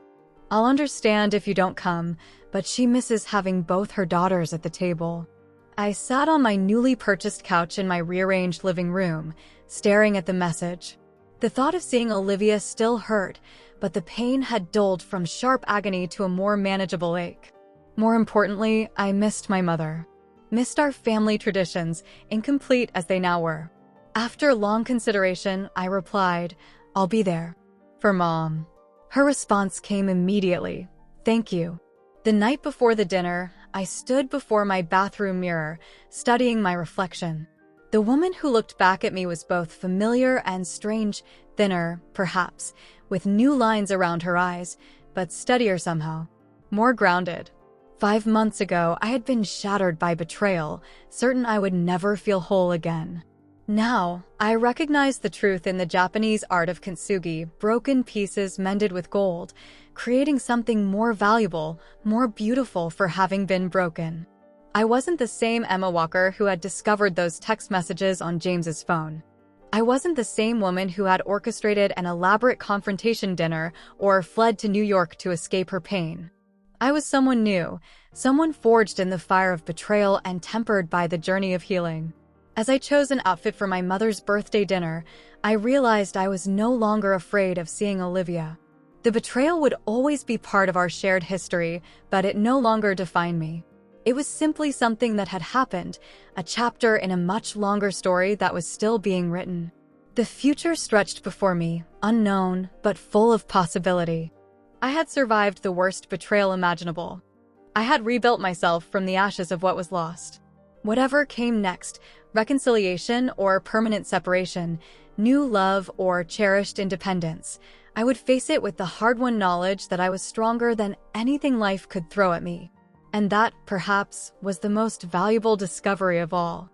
I'll understand if you don't come, but she misses having both her daughters at the table. I sat on my newly purchased couch in my rearranged living room, staring at the message. The thought of seeing Olivia still hurt, but the pain had dulled from sharp agony to a more manageable ache. More importantly, I missed my mother. Missed our family traditions, incomplete as they now were. After long consideration, I replied, "I'll be there. For Mom." Her response came immediately. "Thank you." The night before the dinner, I stood before my bathroom mirror, studying my reflection. The woman who looked back at me was both familiar and strange, thinner, perhaps, with new lines around her eyes, but steadier somehow. More grounded. 5 months ago, I had been shattered by betrayal, certain I would never feel whole again. Now, I recognized the truth in the Japanese art of kintsugi, broken pieces mended with gold, creating something more valuable, more beautiful for having been broken. I wasn't the same Emma Walker who had discovered those text messages on James's phone. I wasn't the same woman who had orchestrated an elaborate confrontation dinner or fled to New York to escape her pain. I was someone new, someone forged in the fire of betrayal and tempered by the journey of healing. As I chose an outfit for my mother's birthday dinner, I realized I was no longer afraid of seeing Olivia. The betrayal would always be part of our shared history, but it no longer defined me. It was simply something that had happened, a chapter in a much longer story that was still being written. The future stretched before me, unknown, but full of possibility. I had survived the worst betrayal imaginable. I had rebuilt myself from the ashes of what was lost. Whatever came next, reconciliation or permanent separation, new love or cherished independence, I would face it with the hard-won knowledge that I was stronger than anything life could throw at me. And that, perhaps, was the most valuable discovery of all.